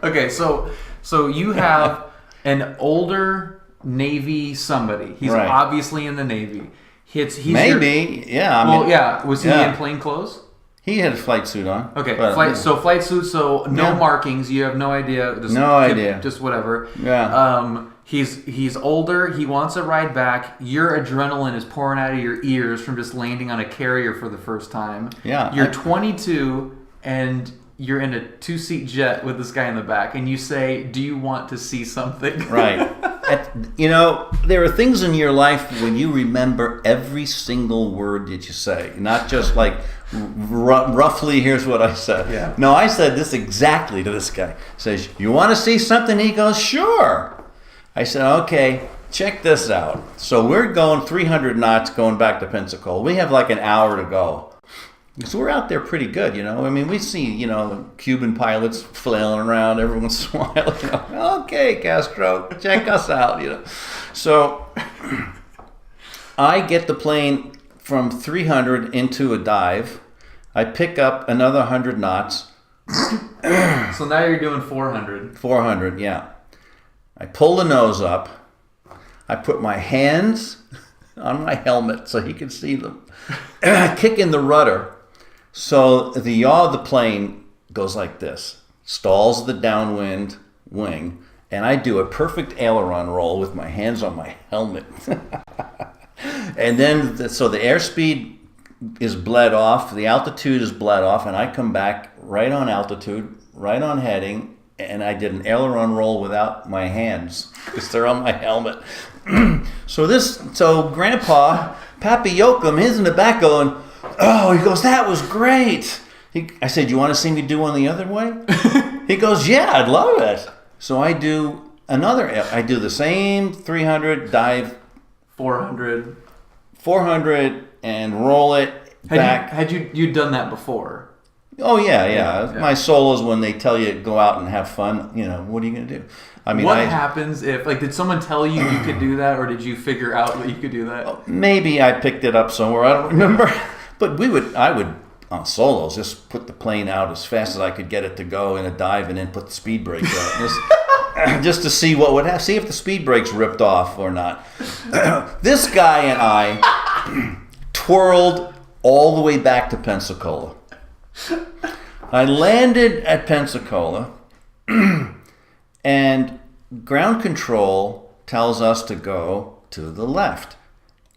Okay, so you have an older Navy somebody. He's Right. obviously in the Navy. He's Maybe, yeah. I mean, yeah. Was he yeah. in plain clothes? He had a flight suit on. Okay, but, flight suit. So no markings. You have no idea. idea. Just whatever. Yeah. He's older. He wants a ride back. Your adrenaline is pouring out of your ears from just landing on a carrier for the first time. Yeah. You're 22 and you're in a 2-seat jet with this guy in the back, and you say, "Do you want to see something?" Right. There are things in your life when you remember every single word that you say, not just like roughly, here's what I said. Yeah. No, I said this exactly to this guy. He says, "You want to see something?" He goes, "Sure." I said, "Okay, check this out." So we're going 300 knots going back to Pensacola. We have like an hour to go. So we're out there pretty good, I mean, we see, the Cuban pilots flailing around, everyone's smiling. Okay, Castro, check us out, So I get the plane from 300 into a dive. I pick up another 100 knots. So now you're doing 400. 400, yeah. I pull the nose up. I put my hands on my helmet so he can see them. And I kick in the rudder. So the yaw of the plane goes like this. Stalls the downwind wing. And I do a perfect aileron roll with my hands on my helmet. And then, so the airspeed is bled off. The altitude is bled off. And I come back right on altitude, right on heading. And I did an aileron roll without my hands because they're on my helmet. So Grandpa, Pappy Yoakum, he's in the back going, "Oh," he goes, "that was great." I said, "You want to see me do one the other way?" He goes, "Yeah, I'd love it." So I do the same 300, dive 400, and roll it back. Had you done that before? Oh, yeah. My solos, when they tell you go out and have fun, what are you going to do? I mean, what happens if, did someone tell you could do that, or did you figure out that you could do that? Maybe I picked it up somewhere. I don't remember. But I would, on solos, just put the plane out as fast as I could get it to go in a dive and then put the speed brakes out. Just to see what would happen. See if the speed brakes ripped off or not. This guy and I twirled all the way back to Pensacola. I landed at Pensacola, and ground control tells us to go to the left.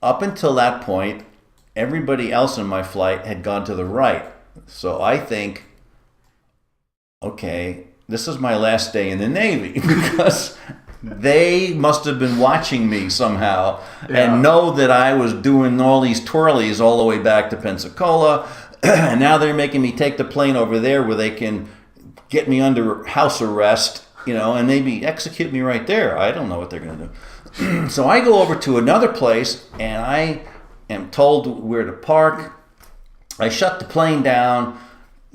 Up until that point, everybody else in my flight had gone to the right. So I think, okay, this is my last day in the Navy because they must have been watching me somehow and know that I was doing all these twirlies all the way back to Pensacola. And now they're making me take the plane over there where they can get me under house arrest, and maybe execute me right there. I don't know what they're going to do. So I go over to another place, and I am told where to park. I shut the plane down.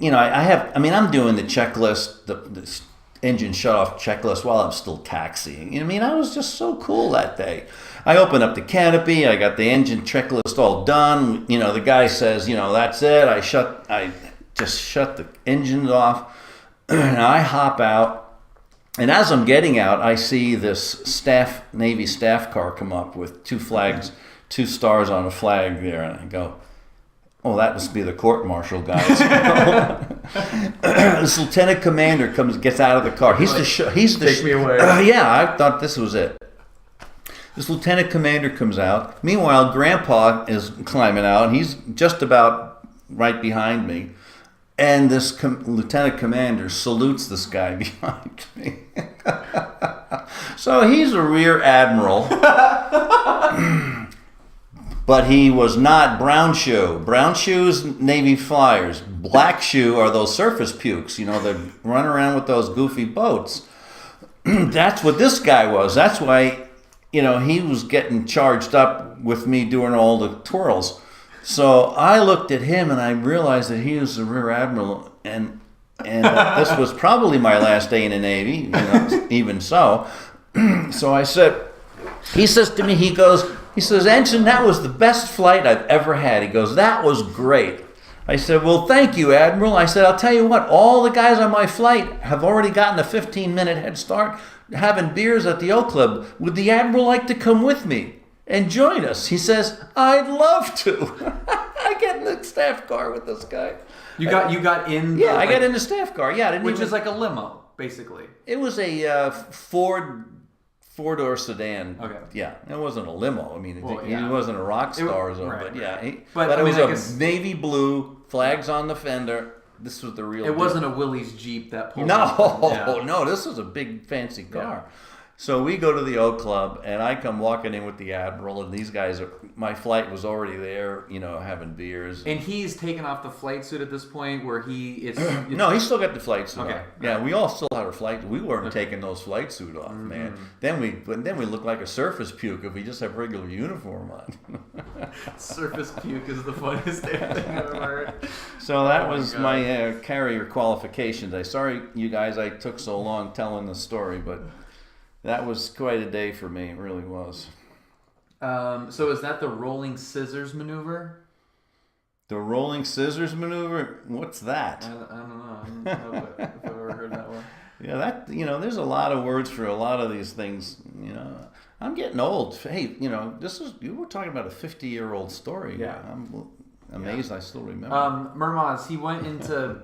I'm doing the checklist, the engine shut off checklist while I'm still taxiing. I was just so cool that day. I open up the canopy. I got the engine checklist all done. The guy says, that's it. I just shut the engines off. And I hop out. And as I'm getting out, I see this Navy staff car come up with 2 flags, 2 stars on a flag there. And I go, "Oh, that must be the court-martial guys." This lieutenant commander gets out of the car. Take me away. Yeah, I thought this was it. This lieutenant commander comes out. Meanwhile, Grandpa is climbing out. He's just about right behind me. And this lieutenant commander salutes this guy behind me. So he's a rear admiral. But he was not brown shoe. Brown shoes, Navy flyers. Black shoe are those surface pukes. They run around with those goofy boats. That's what this guy was. That's why, he was getting charged up with me doing all the twirls. So I looked at him and I realized that he was the rear admiral, and this was probably my last day in the Navy, even so. So I said, he says to me, he says, "Ensign, that was the best flight I've ever had." He goes, "That was great." I said, well, thank you, Admiral. I said, I'll tell you what, all the guys on my flight have already gotten a 15-minute head start having beers at the Oak Club. Would the Admiral like to come with me and join us? He says, I'd love to. I get in the staff car with this guy. You got in? Yeah, I got in the staff car. Yeah, which is like a limo, basically. It was a Ford four-door sedan. Okay. Yeah, it wasn't a limo. I mean, Well, he yeah. wasn't a rock star or something, right, but yeah. right. But I it mean, was a navy blue, flags on the fender. This was the real It deal. wasn't a Willys Jeep that pulled No, up. no, this was a big fancy car. Yeah. So we go to the Oak Club, and I come walking in with the Admiral, and these guys are. My flight was already there, having beers. And he's taken off the flight suit at this point, where it's No, he still got the flight suit Okay. on. Yeah, we all still had our flight. We weren't taking those flight suit off, man. Then we look like a surface puke if we just have regular uniform on. surface puke is the funniest thing I've ever heard. So that was God. my carrier qualifications. Sorry, you guys, I took so long telling the story, but that was quite a day for me. It really was. So is that the rolling scissors maneuver? The rolling scissors maneuver? What's that? I don't know. I don't know if I've ever heard that one. Yeah, there's a lot of words for a lot of these things. I'm getting old. Hey, you were talking about a 50-year-old story. Yeah. I'm amazed I still remember. Mermaz, he went into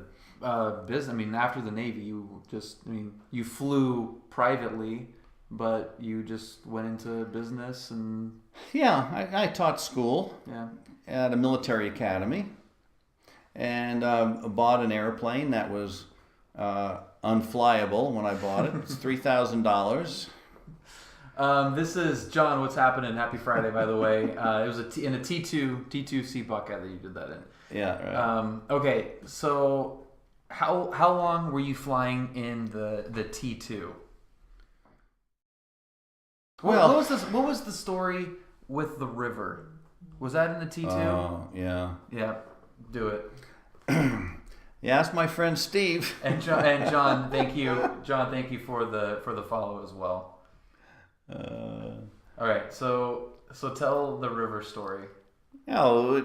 business. I mean, after the Navy, you flew privately, but you just went into business and... Yeah, I taught school. Yeah. At a military academy, and bought an airplane that was unflyable when I bought it. It's $3,000. This is John. What's happening? Happy Friday, by the way. It was in a T2 Sea Bucket that you did that in. Yeah. Right. Okay, so how long were you flying in the T2? Well, what was the story with the river? Was that in the T2? Oh, yeah. Yeah, do it. Yeah, that's my friend Steve. And John, thank you. John, thank you for the follow as well. All right, so tell the river story. No,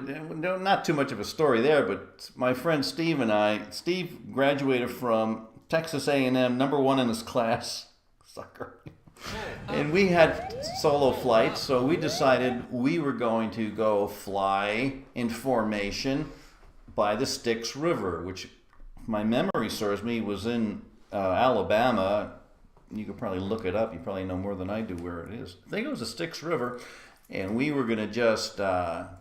not too much of a story there, but my friend Steve and Steve graduated from Texas A&M, #1 in his class. Sucker. And we had solo flights, so we decided we were going to go fly in formation by the Styx River, which, if my memory serves me, was in Alabama. You could probably look it up. You probably know more than I do where it is. I think it was the Styx River, and we were going to just have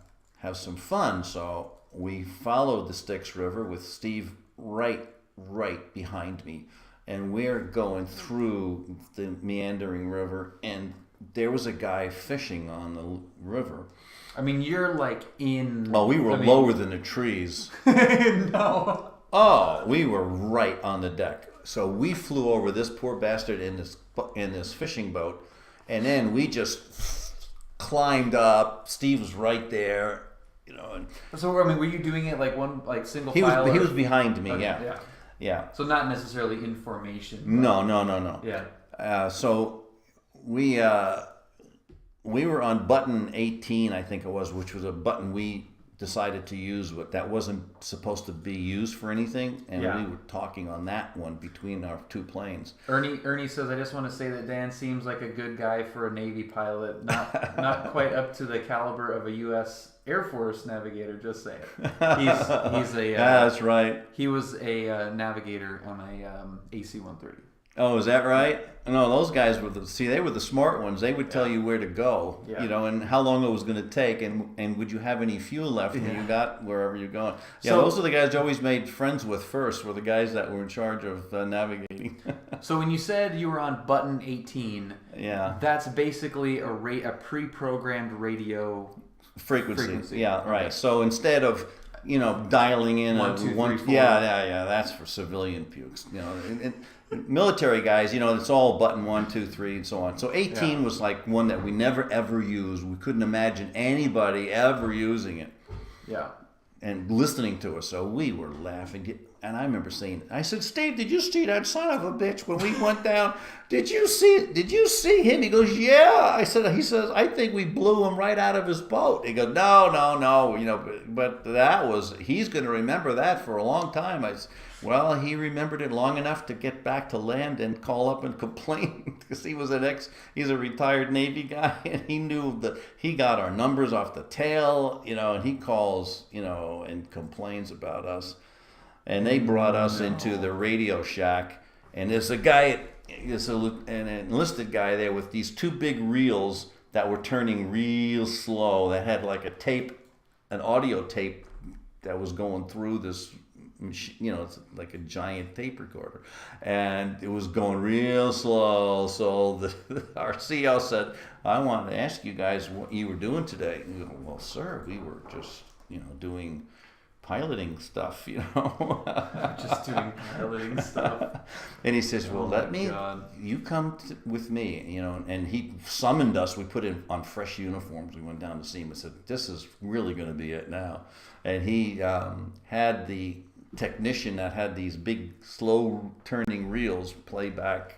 some fun. So we followed the Styx River with Steve right behind me. And we're going through the meandering river, and there was a guy fishing on the river. I mean, you're like in... Oh, we were lower than the trees. No. Oh, we were right on the deck. So we flew over this poor bastard in this fishing boat, and then we just climbed up. Steve was right there, And so, I mean, were you doing it like single file? He was behind me, okay, yeah. Yeah. So not necessarily in formation. No. Yeah. So we were on button 18, I think it was, which was a button we decided to use, but that wasn't supposed to be used for anything, and we were talking on that one between our two planes. Ernie says, I just want to say that Dan seems like a good guy for a Navy pilot, not quite up to the caliber of a U.S. Air Force navigator, just saying. He's a... that's right. He was a navigator on a AC-130. Oh, is that right? No, those guys they were the smart ones. They would tell you where to go, and how long it was going to take, and would you have any fuel left when you got wherever you're going. Yeah, so, those are the guys you always made friends with first, were the guys that were in charge of navigating. So when you said you were on button 18, that's basically a pre-programmed radio frequency. Yeah, right. Okay. So instead of dialing in 1, 2, 3, 4. Yeah, that's for civilian pukes. And military guys, it's all button 1, 2, 3, and so on. So 18 was like one that we never ever used. We couldn't imagine anybody ever using it. Yeah. and listening to us. So we were laughing. And I remember saying, I said, Steve, did you see that son of a bitch when we went down? Did you see him? He goes, yeah. He says, I think we blew him right out of his boat. He goes, no. But he's going to remember that for a long time. Well, he remembered it long enough to get back to land and call up and complain because he's a retired Navy guy, and he knew that he got our numbers off the tail, and he calls, and complains about us. And they brought us into the Radio Shack, and there's an enlisted guy there with these two big reels that were turning real slow. That had like an audio tape that was going through this machine, it's like a giant tape recorder, and it was going real slow. So our CO said, I want to ask you guys what you were doing today. And we go, well, sir, we were just, doing piloting stuff, Just doing piloting stuff. And he says, well, you come with me, and he summoned us. We put in on fresh uniforms. We went down to see him and said, this is really going to be it now. And he had the technician that had these big slow turning reels play back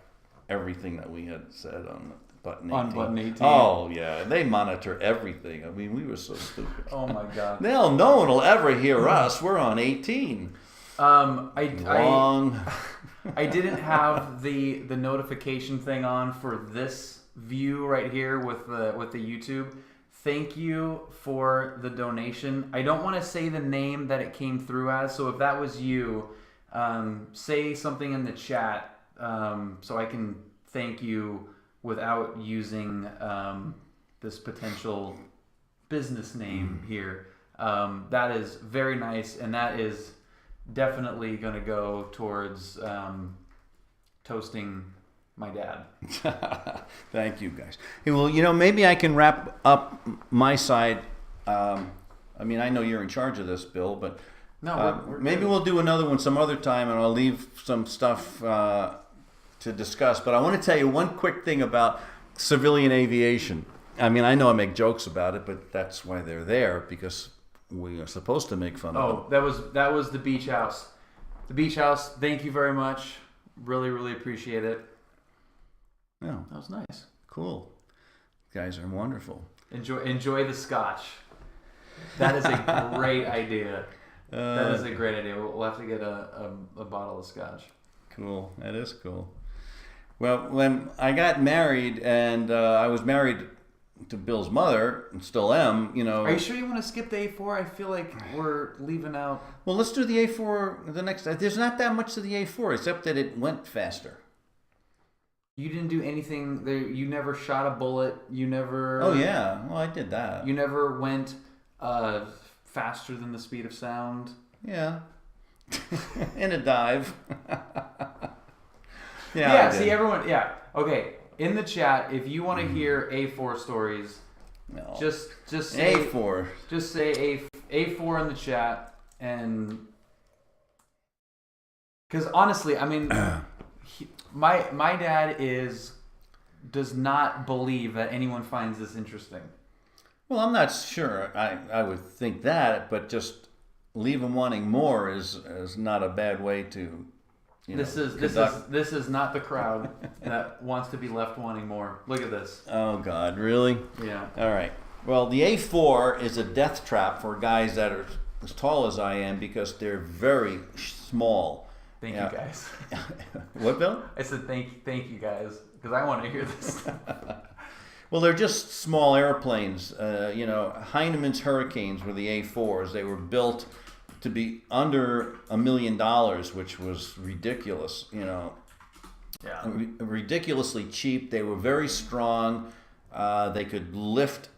everything that we had said on button 18. On button 18. Oh yeah, they monitor everything. I mean, we were so stupid. Oh my god. No one will ever hear us. We're on 18. I didn't have the notification thing on for this view right here with the YouTube. Thank you for the donation. I don't want to say the name that it came through as, so if that was you, say something in the chat so I can thank you without using this potential business name here. That is very nice, and that is definitely going to go towards toasting my dad. Thank you, guys. Hey, well, maybe I can wrap up my side. I know you're in charge of this, Bill, but maybe we'll do another one some other time, and I'll leave some stuff to discuss. But I want to tell you one quick thing about civilian aviation. I know I make jokes about it, but that's why they're there, because we are supposed to make fun of them. That was the beach house. The beach house, thank you very much. Really, really appreciate it. Yeah, that was nice. Cool. You guys are wonderful. Enjoy the scotch. That is a great idea. That is a great idea. We'll have to get a bottle of scotch. Cool. That is cool. Well, when I got married, and I was married to Bill's mother, and still am, Are you sure you want to skip the A4? I feel like we're leaving out. Well, let's do the A4 the next. There's not that much to the A4, except that it went faster. You didn't do anything there. You never shot a bullet. You never. Oh yeah, well I did that. You never went faster than the speed of sound. Yeah, in a dive. Yeah. See everyone. Yeah. Okay. In the chat, if you want to hear A4 stories, just say A4. Just say A4 in the chat, and because honestly, My dad does not believe that anyone finds this interesting. Well, I'm not sure. I would think that, but just leave them wanting more is not a bad way to. This is not the crowd that wants to be left wanting more. Look at this. Oh God, really? Yeah. All right. Well, the A4 is a death trap for guys that are as tall as I am because they're very small. Thank you guys. What, Bill? I said thank you guys, because I want to hear this. Well, they're just small airplanes. Heineman's Hurricanes were the A4s. They were built to be under $1 million, which was ridiculous. Yeah. Ridiculously cheap. They were very strong. They could lift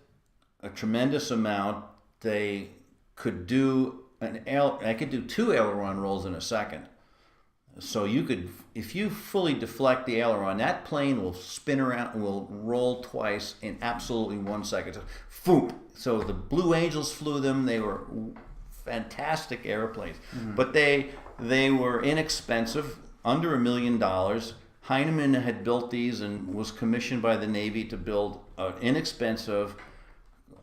a tremendous amount. They could do I could do 2 aileron rolls in a second. So you could, if you fully deflect the aileron, that plane will spin around, will roll twice in absolutely 1 second. So the Blue Angels flew them. They were fantastic airplanes, but they were inexpensive, under $1 million. Heinemann had built these and was commissioned by the Navy to build an inexpensive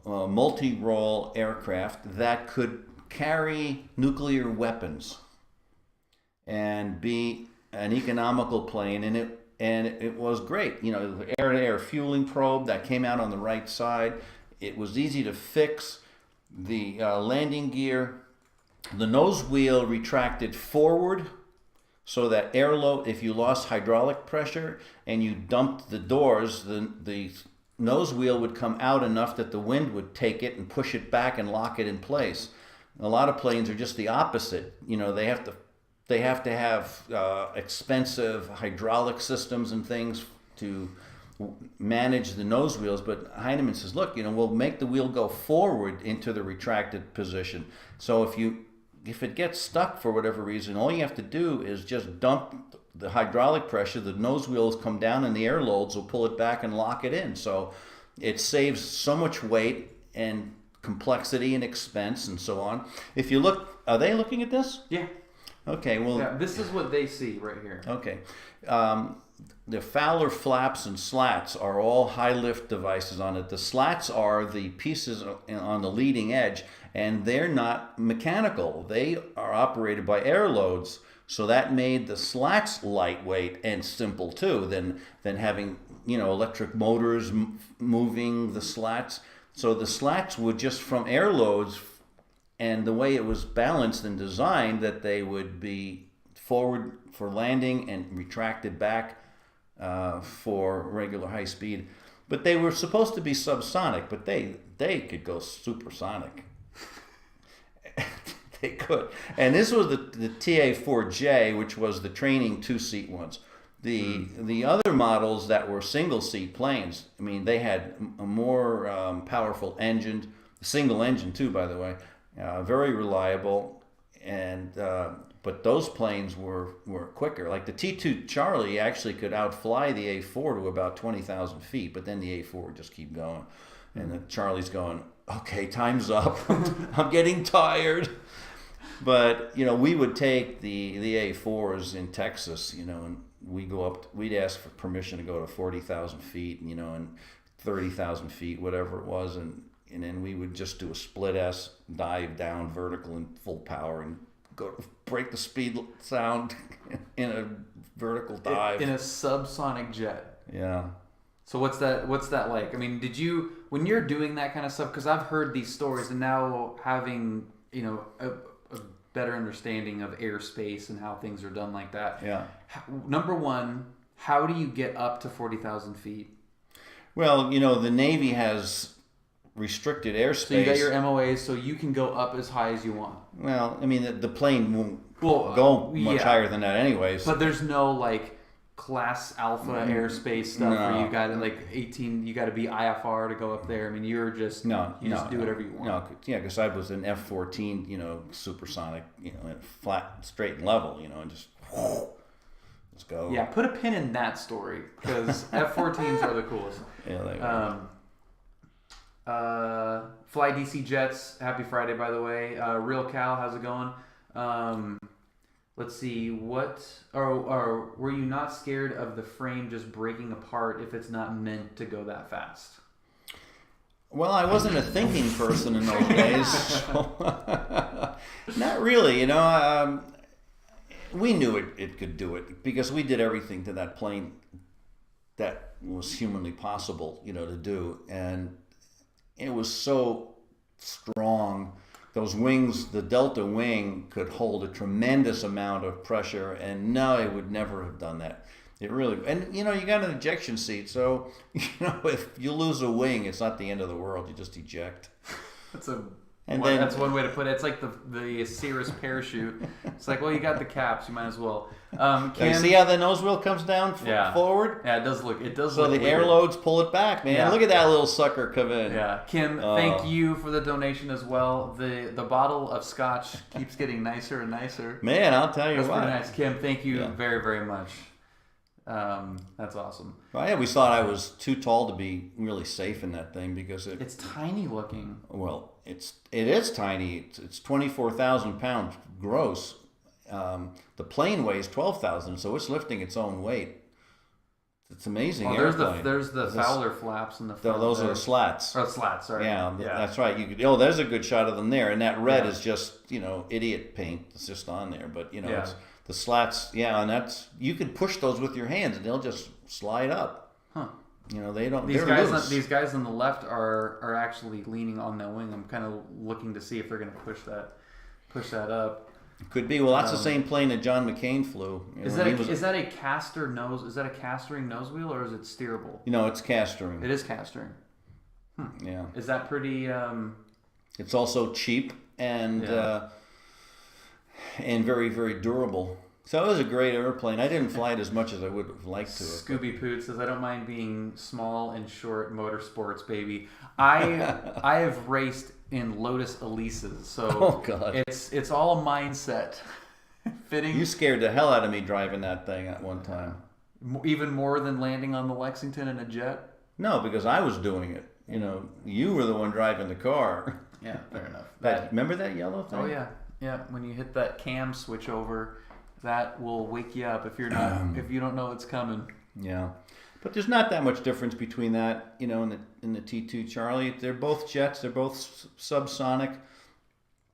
multi-role aircraft that could carry nuclear weapons and be an economical plane, and it was great. You know, air-to-air fueling probe that came out on the right side. It was easy to fix. The landing gear, the nose wheel retracted forward, so that if you lost hydraulic pressure and you dumped the doors, the nose wheel would come out enough that the wind would take it and push it back and lock it in place. A lot of planes are just the opposite. You know, they have to have expensive hydraulic systems and things to manage the nose wheels. But Heinemann says, look, you know, we'll make the wheel go forward into the retracted position. So if it gets stuck for whatever reason, all you have to do is just dump the hydraulic pressure. The nose wheels come down and the air loads will pull it back and lock it in. So it saves so much weight and complexity and expense and so on. If you look, are they looking at this? Yeah. Okay, well... Yeah, this is what they see right here. Okay. The Fowler flaps and slats are all high lift devices on it. The slats are the pieces on the leading edge, and they're not mechanical. They are operated by air loads, so that made the slats lightweight and simple too, than having, you know, electric motors moving the slats. So the slats would just from air loads, and the way it was balanced and designed, that they would be forward for landing and retracted back for regular high speed. But they were supposed to be subsonic, but they could go supersonic. They could. And this was the TA-4J, which was the training two-seat ones. The other models that were single-seat planes, I mean, they had a more powerful engine, single engine too, by the way, very reliable, and but those planes were quicker. Like the T-2 Charlie actually could outfly the A-4 to about 20,000 feet, but then the A-4 would just keep going. And the Charlie's going, okay, time's up. I'm getting tired. But, you know, we would take the A-4s in Texas, you know, and we'd ask for permission to go to 40,000 feet, you know, and 30,000 feet, whatever it was. And then we would just do a split S, dive down vertical in full power and go to break the speed sound in a vertical dive. In a subsonic jet. Yeah. So what's that like? I mean, when you're doing that kind of stuff, because I've heard these stories, and now having, you know, a better understanding of airspace and how things are done like that. Yeah. Number one, how do you get up to 40,000 feet? Well, you know, the Navy has restricted airspace. So you got your MOAs, so you can go up as high as you want. Well, I mean, the plane won't go much higher than that anyways. But there's no, like, class alpha airspace stuff where you got to, like, 18, you got to be IFR to go up there. I mean, you're just, just do whatever you want. No, yeah, because I was an F-14, you know, supersonic, you know, flat, straight and level, you know, and just, let's go. Yeah, put a pin in that story, because F-14s are the coolest. Yeah, they are. Fly DC Jets, happy Friday, by the way. Real Cal, how's it going? Let's see, were you not scared of the frame just breaking apart if it's not meant to go that fast? Well, I wasn't a thinking person in those days. So not really, you know. We knew it could do it because we did everything to that plane that was humanly possible, you know, to do. And it was so strong. Those wings, the Delta wing could hold a tremendous amount of pressure, and no, it would never have done that. It really, and you know, you got an ejection seat, so you know, if you lose a wing, it's not the end of the world. You just eject. That's one way to put it. It's like the Cirrus parachute. It's like, well, you got the caps, you might as well. You see how the nose wheel comes down forward? Yeah, it does look. So the air loads pull it back, man. Yeah. Look at that little sucker come in. Yeah, Kim, thank you for the donation as well. The bottle of scotch keeps getting nicer and nicer. Man, I'll tell you what. what. That's pretty nice, Kim. Thank you very, very much. That's awesome. Well, yeah, we thought I was too tall to be really safe in that thing because it's tiny looking. Well, it is tiny. It's 24,000 pounds gross. The plane weighs 12,000, so it's lifting its own weight. It's amazing. Oh, airplane. there's the Fowler flaps in the front. Those there. are the slats. Oh, slats. Sorry. Yeah, that's right. There's a good shot of them there, and that red is just idiot paint that's just on there. But it's the slats. Yeah, and that's you could push those with your hands, and they'll just slide up. Huh. They don't. These guys. These guys on the left are actually leaning on the wing. I'm kind of looking to see if they're going to push that up. Could be. Well, that's the same plane that John McCain flew. Is that a caster nose? Is that a castering nose wheel or is it steerable? It's castering. It is castering. Yeah. Is that pretty? It's also cheap and very, very durable. So it was a great airplane. I didn't fly it as much as I would have liked to. Scooby Poot says, "I don't mind being small and short motorsports, baby. I have raced in Lotus Elises, so it's all a mindset. Fitting. You scared the hell out of me driving that thing at one time. Even more than landing on the Lexington in a jet? No, because I was doing it. You were the one driving the car. Yeah, fair enough. Remember that yellow thing? Oh yeah. When you hit that cam switch over, that will wake you up if you don't know it's coming. Yeah. But there's not that much difference between that, in the T2 Charlie. They're both jets. They're both subsonic.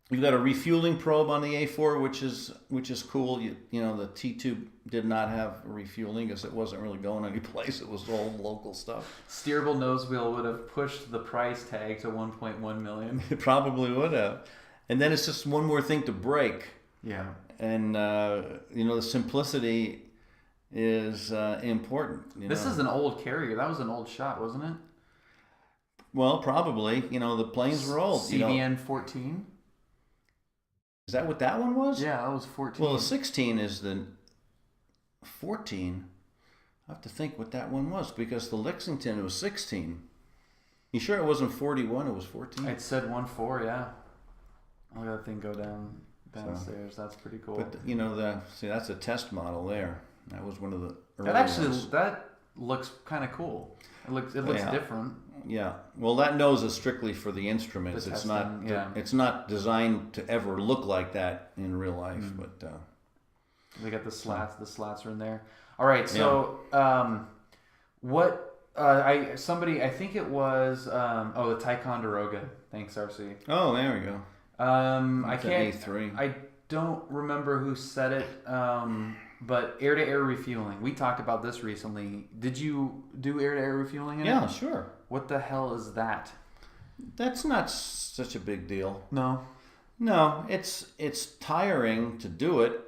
You've got a refueling probe on the A4, which is cool. The T2 did not have refueling because it wasn't really going anyplace. It was all local stuff. Steerable nose wheel would have pushed the price tag to $1.1 million. It probably would have. And then it's just one more thing to break. Yeah. And the simplicity is important. This is an old carrier. That was an old shot, wasn't it? Well, probably. The planes were old. CVN 14. Is that what that one was? Yeah, that was 14. Well, the 16 is the 14. I have to think what that one was because the Lexington was 16. You sure it wasn't 41? It was 14. It said 1.4. Yeah. I'll let that thing go downstairs. That's pretty cool. But that's a test model there. That was one of the early ones. That looks kind of cool. It looks different. Yeah. Well, that nose is strictly for the instruments. It's not designed to ever look like that in real life. But they got the slats. The slats are in there. All right. So what? I think it was the Ticonderoga. Thanks, RC. Oh, there we go. I can't. A3. I don't remember who said it. But air-to-air refueling. We talked about this recently. Did you do air-to-air refueling in it? Yeah, sure. What the hell is that? That's not such a big deal. No, it's tiring to do it.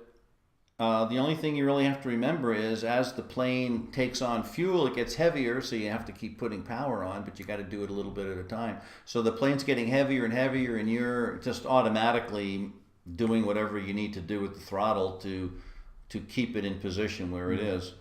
The only thing you really have to remember is as the plane takes on fuel, it gets heavier, so you have to keep putting power on, but you got to do it a little bit at a time. So the plane's getting heavier and heavier, and you're just automatically doing whatever you need to do with the throttle to keep it in position where it is.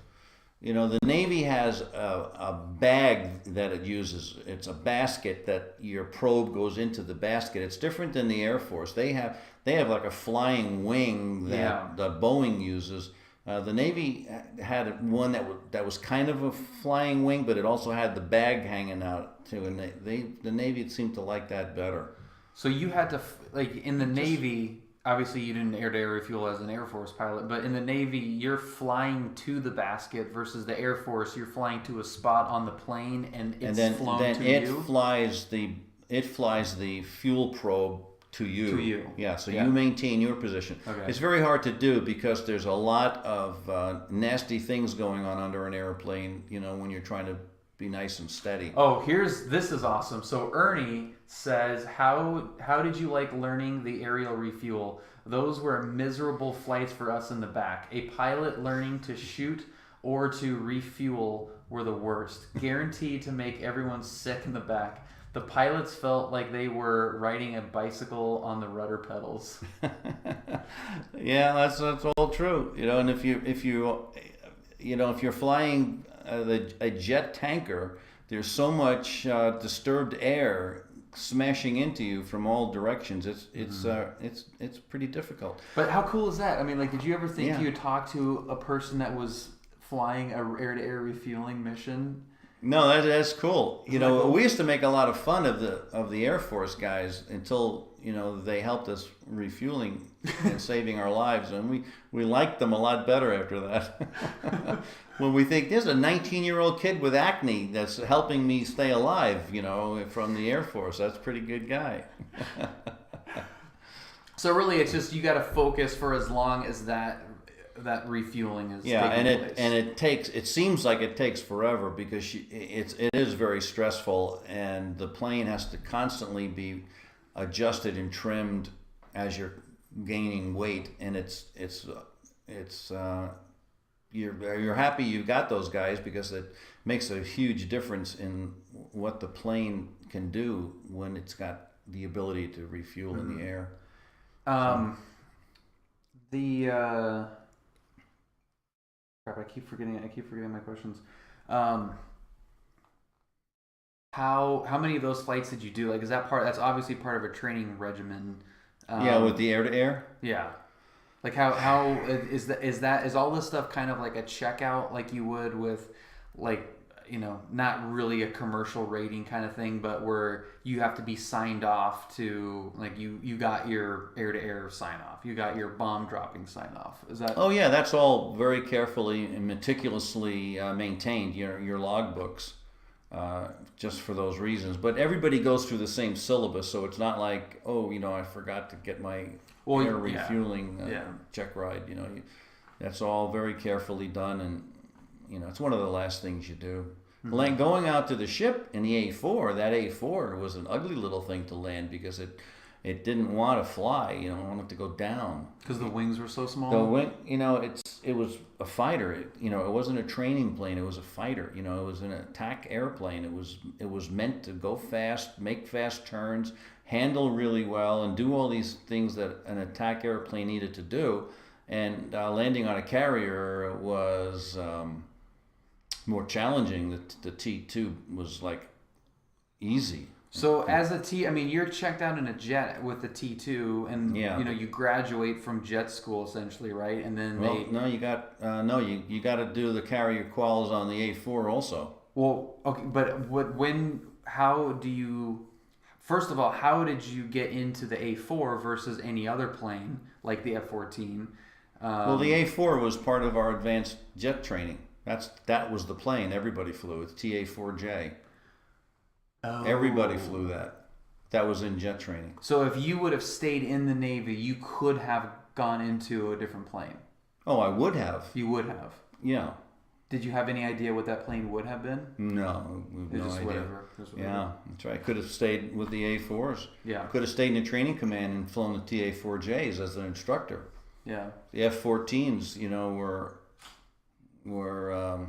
The Navy has a bag that it uses. It's a basket that your probe goes into the basket. It's different than the Air Force. They have like a flying wing that Boeing uses. The Navy had one that was kind of a flying wing, but it also had the bag hanging out too. And the Navy seemed to like that better. So you had to in the Navy. Obviously, you didn't air-to-air refuel as an Air Force pilot, but in the Navy, you're flying to the basket versus the Air Force. You're flying to a spot on the plane, and flown to you. It flies the fuel probe to you. To you. Yeah. So you maintain your position. Okay. It's very hard to do because there's a lot of nasty things going on under an airplane. When you're trying to be nice and steady. Oh, this is awesome. So Ernie says, how did you like learning the aerial refuel? Those were miserable flights for us in the back. A pilot learning to shoot or to refuel were the worst. Guaranteed to make everyone sick in the back. The pilots felt like they were riding a bicycle on the rudder pedals. Yeah, that's all true. And if you're flying a jet tanker, there's so much disturbed air smashing into you from all directions. It's pretty difficult. But how cool is that? I mean, did you ever think you would talk to a person that was flying a air-to-air refueling mission? No, that's cool. You know, we used to make a lot of fun of the Air Force guys until they helped us refueling and saving our lives, and we liked them a lot better after that. When we think there's a 19-year-old kid with acne that's helping me stay alive, from the Air Force, that's a pretty good guy. So really, it's just you got to focus for as long as that refueling is taking place. It seems like it takes forever because it is very stressful, and the plane has to constantly be adjusted and trimmed as you're gaining weight, and you're happy you got those guys because it makes a huge difference in what the plane can do when it's got the ability to refuel in the air. Crap, I keep forgetting my questions. How many of those flights did you do? Like, that's obviously part of a training regimen. With the air-to-air? Yeah. Like how is all this stuff kind of like a checkout like you would with not really a commercial rating kind of thing, but where you have to be signed off to, like, you got your air-to-air sign off, you got your bomb dropping sign off. Is that? Oh yeah, that's all very carefully and meticulously maintained. Your logbooks, just for those reasons. But everybody goes through the same syllabus, so it's not like, I forgot to get my air refueling check ride. That's all very carefully done, and it's one of the last things you do. Mm-hmm. Going out to the ship in the A4, that A4 was an ugly little thing to land because it didn't want to fly. It wanted to go down because the wings were so small. The wing, it was a fighter. It wasn't a training plane. It was a fighter. It was an attack airplane. It was meant to go fast, make fast turns, handle really well, and do all these things that an attack airplane needed to do. And landing on a carrier was more challenging. The T2 was like easy. So as a T, you're checked out in a jet with the T2, and you graduate from jet school essentially, right? And then you got to do the carrier quals on the A4 also. Well, okay, but first of all, how did you get into the A4 versus any other plane like the F-14? Well, the A4 was part of our advanced jet training. That was the plane everybody flew. It's TA-4J. Oh. Everybody flew that. That was in jet training. So if you would have stayed in the Navy, you could have gone into a different plane. Oh, I would have. You would have. Yeah. Did you have any idea what that plane would have been? No, we have no idea. Whatever. Yeah, that's right. Could have stayed with the A4s. Yeah. Could have stayed in the training command and flown the TA-4Js as an instructor. Yeah. The F-14s, were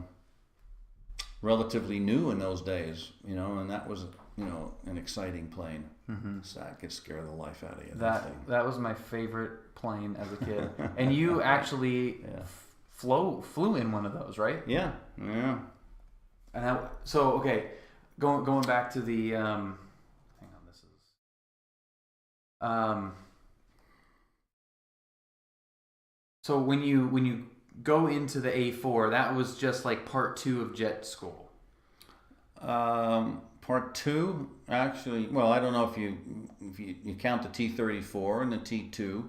relatively new in those days, and that was, an exciting plane. Mm-hmm. So that could scare the life out of you. That was my favorite plane as a kid. And you actually flew in one of those, right? Yeah. Yeah. And going back to the hang on, this is so when you go into the A4, that was just like part 2 of jet school. Part 2, actually. Well, I don't know if you count the T-34 and the T2,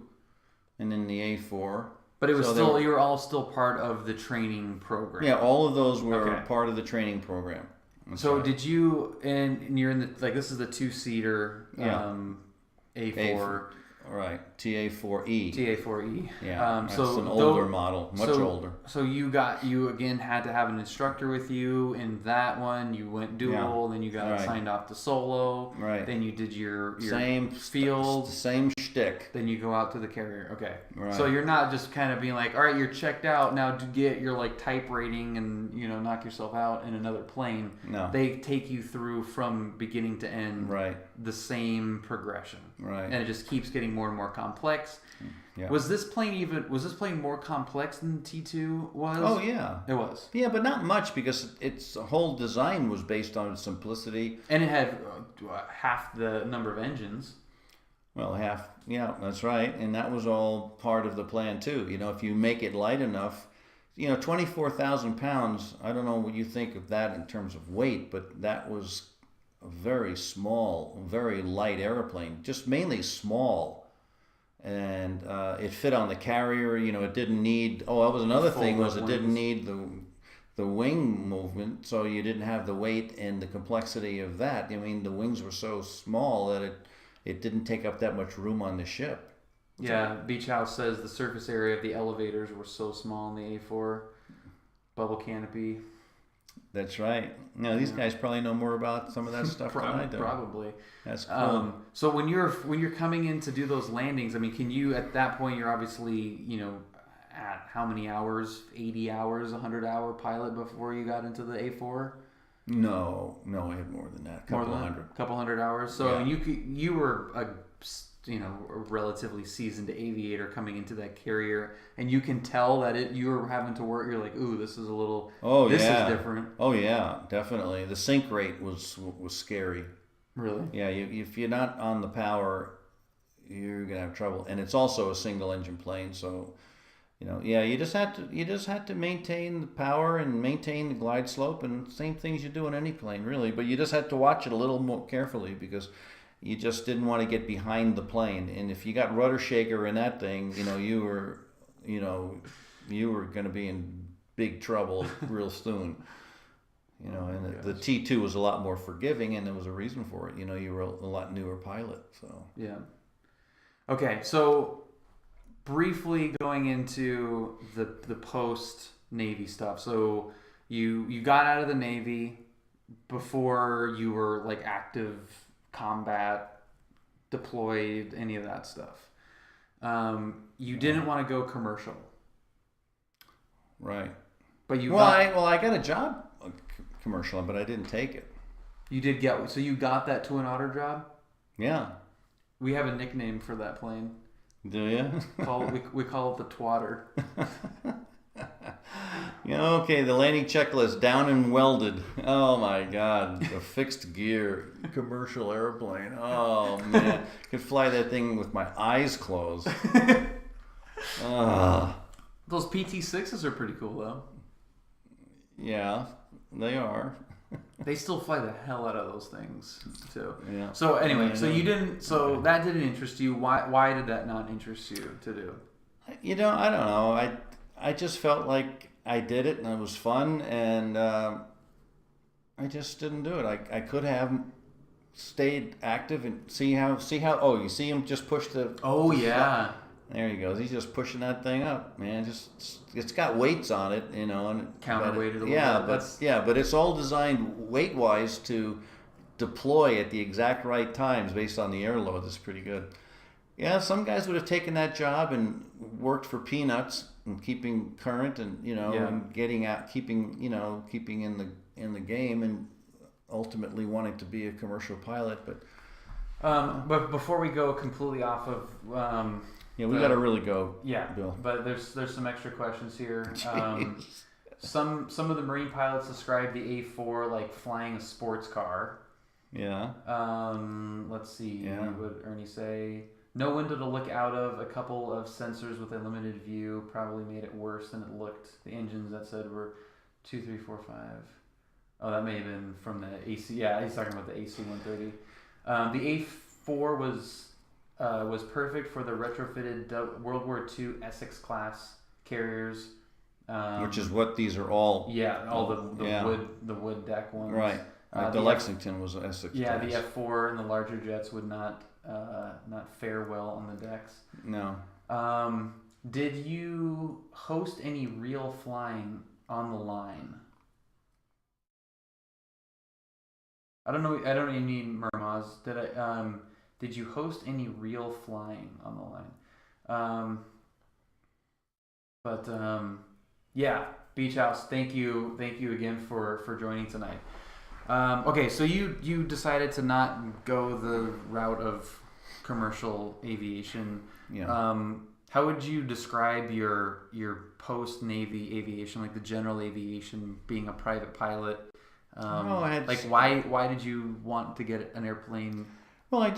and then the A4. But it was you were all still part of the training program. Yeah, all of those were part of the training program. That's right. Did you and you're in the this is the 2-seater A4. Right, TA-4E. TA-4E. Yeah, that's an older model, much older. So you again had to have an instructor with you in that one. You went dual, then you got signed off to solo. Right. Then you did your same field. Same shtick. Then you go out to the carrier. Okay. Right. So you're not just kind of being like, all right, you're checked out now to get your type rating and knock yourself out in another plane. No. They take you through from beginning to end. Right. The same progression. Right. And it just keeps getting more and more complex. Yeah. Was this plane more complex than T2 was? Oh yeah, it was. Yeah, but not much because its whole design was based on simplicity. And it had half the number of engines. Well, half. Yeah, that's right. And that was all part of the plan too. If you make it light enough 24,000 pounds. I don't know what you think of that in terms of weight, but that was a very small, very light airplane, just mainly small. And it fit on the carrier. It didn't need. Oh, that was another thing. Was it didn't need the wing movement, so you didn't have the weight and the complexity of that. I mean, the wings were so small that it didn't take up that much room on the ship. Yeah, Beach House says the surface area of the elevators were so small in the A4. Bubble canopy. That's right. These guys probably know more about some of that stuff than I do. Probably. That's cool. So when you're coming in to do those landings, I mean, can you at that point you're obviously at how many hours? 80 hours, 100-hour pilot before you got into the A4? No, I had more than that. A couple hundred hours. So yeah. you were a relatively seasoned aviator coming into that carrier, and you can tell that you were having to work. You're like, ooh, this is a little. Oh, this is different. Oh yeah, definitely. The sink rate was scary. Really? Yeah, if you're not on the power, you're gonna have trouble. And it's also a single engine plane, so you just had to maintain the power and maintain the glide slope, and same things you do in any plane, really. But you just had to watch it a little more carefully because you just didn't want to get behind the plane. And if you got rudder shaker in that thing, you were going to be in big trouble real soon. And the T2 was a lot more forgiving, and there was a reason for it. You were a lot newer pilot, so. Yeah. Okay, so briefly going into the post Navy stuff. So you got out of the Navy before you were like active combat, deployed, any of that stuff. You didn't want to go commercial, right? But I got a job commercial, but I didn't take it. You did get so you got that Twin Otter job. Yeah, we have a nickname for that plane. Do you? We call it the Twatter. Okay, the landing checklist, down and welded. Oh my God, the fixed gear commercial airplane. Oh man, could fly that thing with my eyes closed. Those PT6s are pretty cool though. Yeah, they are. They still fly the hell out of those things too. Yeah. So anyway, so you didn't. So that didn't interest you. Why did that not interest you to do? I don't know. I just felt like I did it and it was fun, and I just didn't do it. I could have stayed active and see how. Oh, you see him just push the. Oh yeah. There he goes. He's just pushing that thing up, man. It's got weights on it, and counterweighted a little bit. But it's all designed weight-wise to deploy at the exact right times based on the air load. That's pretty good. Yeah, some guys would have taken that job and worked for peanuts and keeping current and and getting out, keeping in the game, and ultimately wanting to be a commercial pilot. But before we go completely off of we got to really go. Yeah, Bill. But there's some extra questions here. Some of the Marine pilots describe the A4 like flying a sports car. Yeah. Let's see. Yeah. What would Ernie say? No window to look out of. A couple of sensors with a limited view probably made it worse than it looked. The engines that said were 2, 3, 4, 5. Oh, that may have been from the AC. Yeah, he's talking about the AC-130. The A4 was perfect for the retrofitted World War II Essex class carriers, which is what these are all. Yeah, all the wood deck ones. Right. The Lexington was Essex. Yeah, class. The F4 and the larger jets would not fare well on the decks. No. Did you host any real flying on the line? I don't know. You mean Murmaz? Did you host any real flying on the line? Yeah, Beach House. Thank you again for joining tonight. Okay, so you decided to not go the route of commercial aviation. Yeah. How would you describe your post Navy aviation, like the general aviation, being a private pilot? Why did you want to get an airplane? Well, I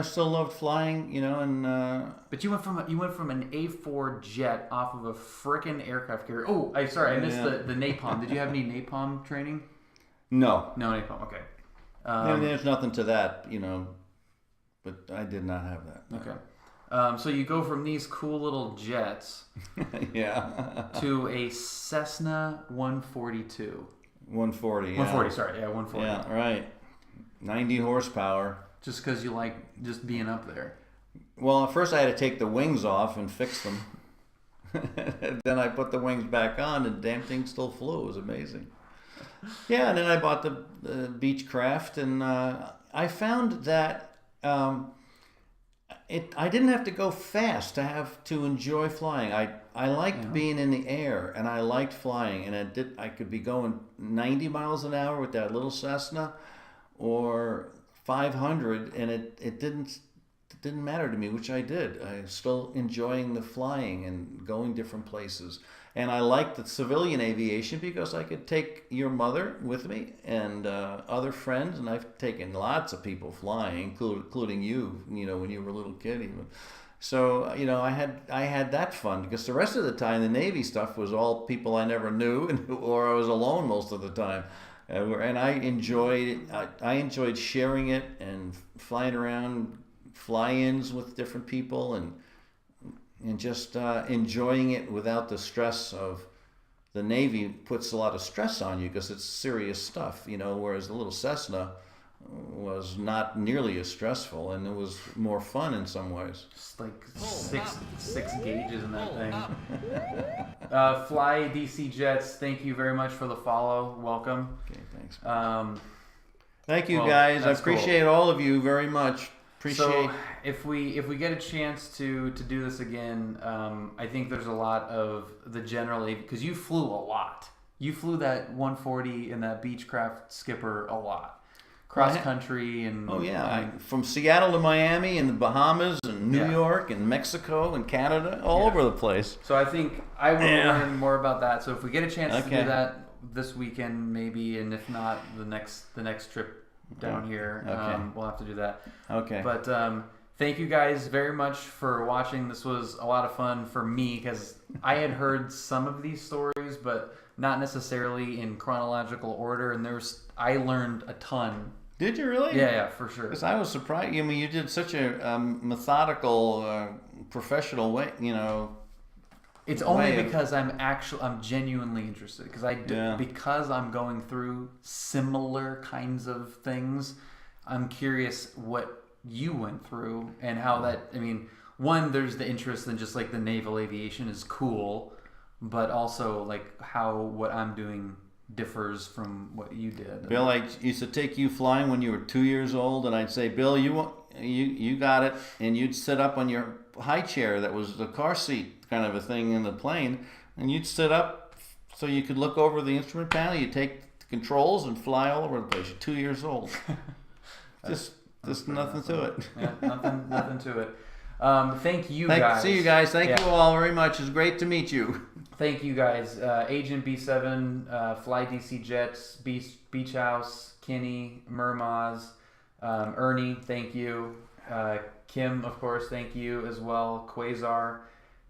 still loved flying, and But you went from an A4 jet off of a frickin' aircraft carrier. Oh, I missed the napalm. Did you have any napalm training? no, No napalm. Okay. there's nothing to that, but I did not have that. Okay. So you go from these cool little jets Yeah. to a Cessna 142. 140. Yeah. 140, sorry. Yeah, 140. Yeah, right. 90 horsepower. Just because you like just being up there. Well, at first I had to take the wings off and fix them. Then I put the wings back on, and damn thing still flew. It was amazing. Yeah, and then I bought the Beechcraft, and I found that I didn't have to go fast to enjoy flying. I liked being in the air, and I liked flying, and I could be going 90 miles an hour with that little Cessna, or 500, and it didn't matter to me which I did. I was still enjoying the flying and going different places. And I liked the civilian aviation because I could take your mother with me and other friends, and I've taken lots of people flying, including you, when you were a little kid even. So, I had that fun because the rest of the time the Navy stuff was all people I never knew, or I was alone most of the time. And I enjoyed sharing it and flying around, fly-ins with different people, and just enjoying it without the stress of the Navy puts a lot of stress on you because it's serious stuff, whereas the little Cessna was not nearly as stressful, and it was more fun in some ways. Just like six gauges in that thing. Fly DC Jets, thank you very much for the follow. Welcome. Okay, thanks. Thank you guys. I appreciate all of you very much. So if we get a chance to do this again, I think there's a lot of the general, because you flew a lot. You flew that 140 and that Beechcraft Skipper a lot. Cross country and from Seattle to Miami and the Bahamas and New York and Mexico and Canada, all over the place. So I think I want to learn more about that. So if we get a chance to do that this weekend, maybe, and if not, the next trip down here, we'll have to do that. Okay. But thank you guys very much for watching. This was a lot of fun for me because I had heard some of these stories, but not necessarily in chronological order. And I learned a ton. Did you really? Yeah, for sure. Because I was surprised. I mean, you did such a methodical, professional way. It's only because I'm genuinely interested. Because I'm going through similar kinds of things. I'm curious what you went through and how that. I mean, one, there's the interest in just like the naval aviation is cool, but also like how what I'm doing differs from what you did. Bill, I used to take you flying when you were 2 years old, and I'd say, Bill, you got it, and you'd sit up on your high chair that was the car seat kind of a thing in the plane, and you'd sit up so you could look over the instrument panel. You take the controls and fly all over the place. You're 2 years old. Just nothing to it. Yeah, nothing to it. Thank you guys. See you guys. Thank you all very much. It's great to meet you. Thank you guys. Agent B7, Fly DC Jets, Beach House, Kenny, Mermaz, Ernie, thank you. Kim, of course, thank you as well. Quasar,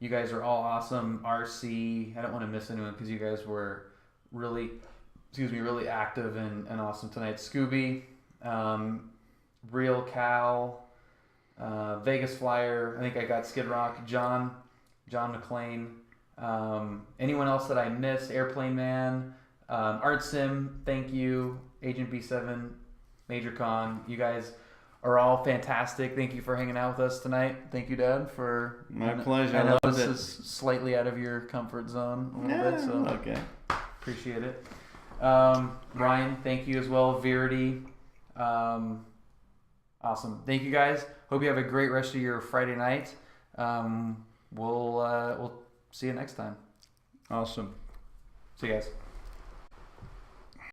you guys are all awesome. RC, I don't want to miss anyone because you guys were really active and awesome tonight. Scooby, Real Cal, Vegas Flyer, I think I got Skid Rock, John McClain. Anyone else that I missed? Airplane Man, Art Sim, thank you. Agent B7, Major Con, you guys are all fantastic. Thank you for hanging out with us tonight. Thank you, Dad, for my pleasure. I know this is slightly out of your comfort zone a little bit, so okay, appreciate it. Ryan, thank you as well. Verity, awesome. Thank you guys. Hope you have a great rest of your Friday night. We'll see you next time. Awesome. See you guys.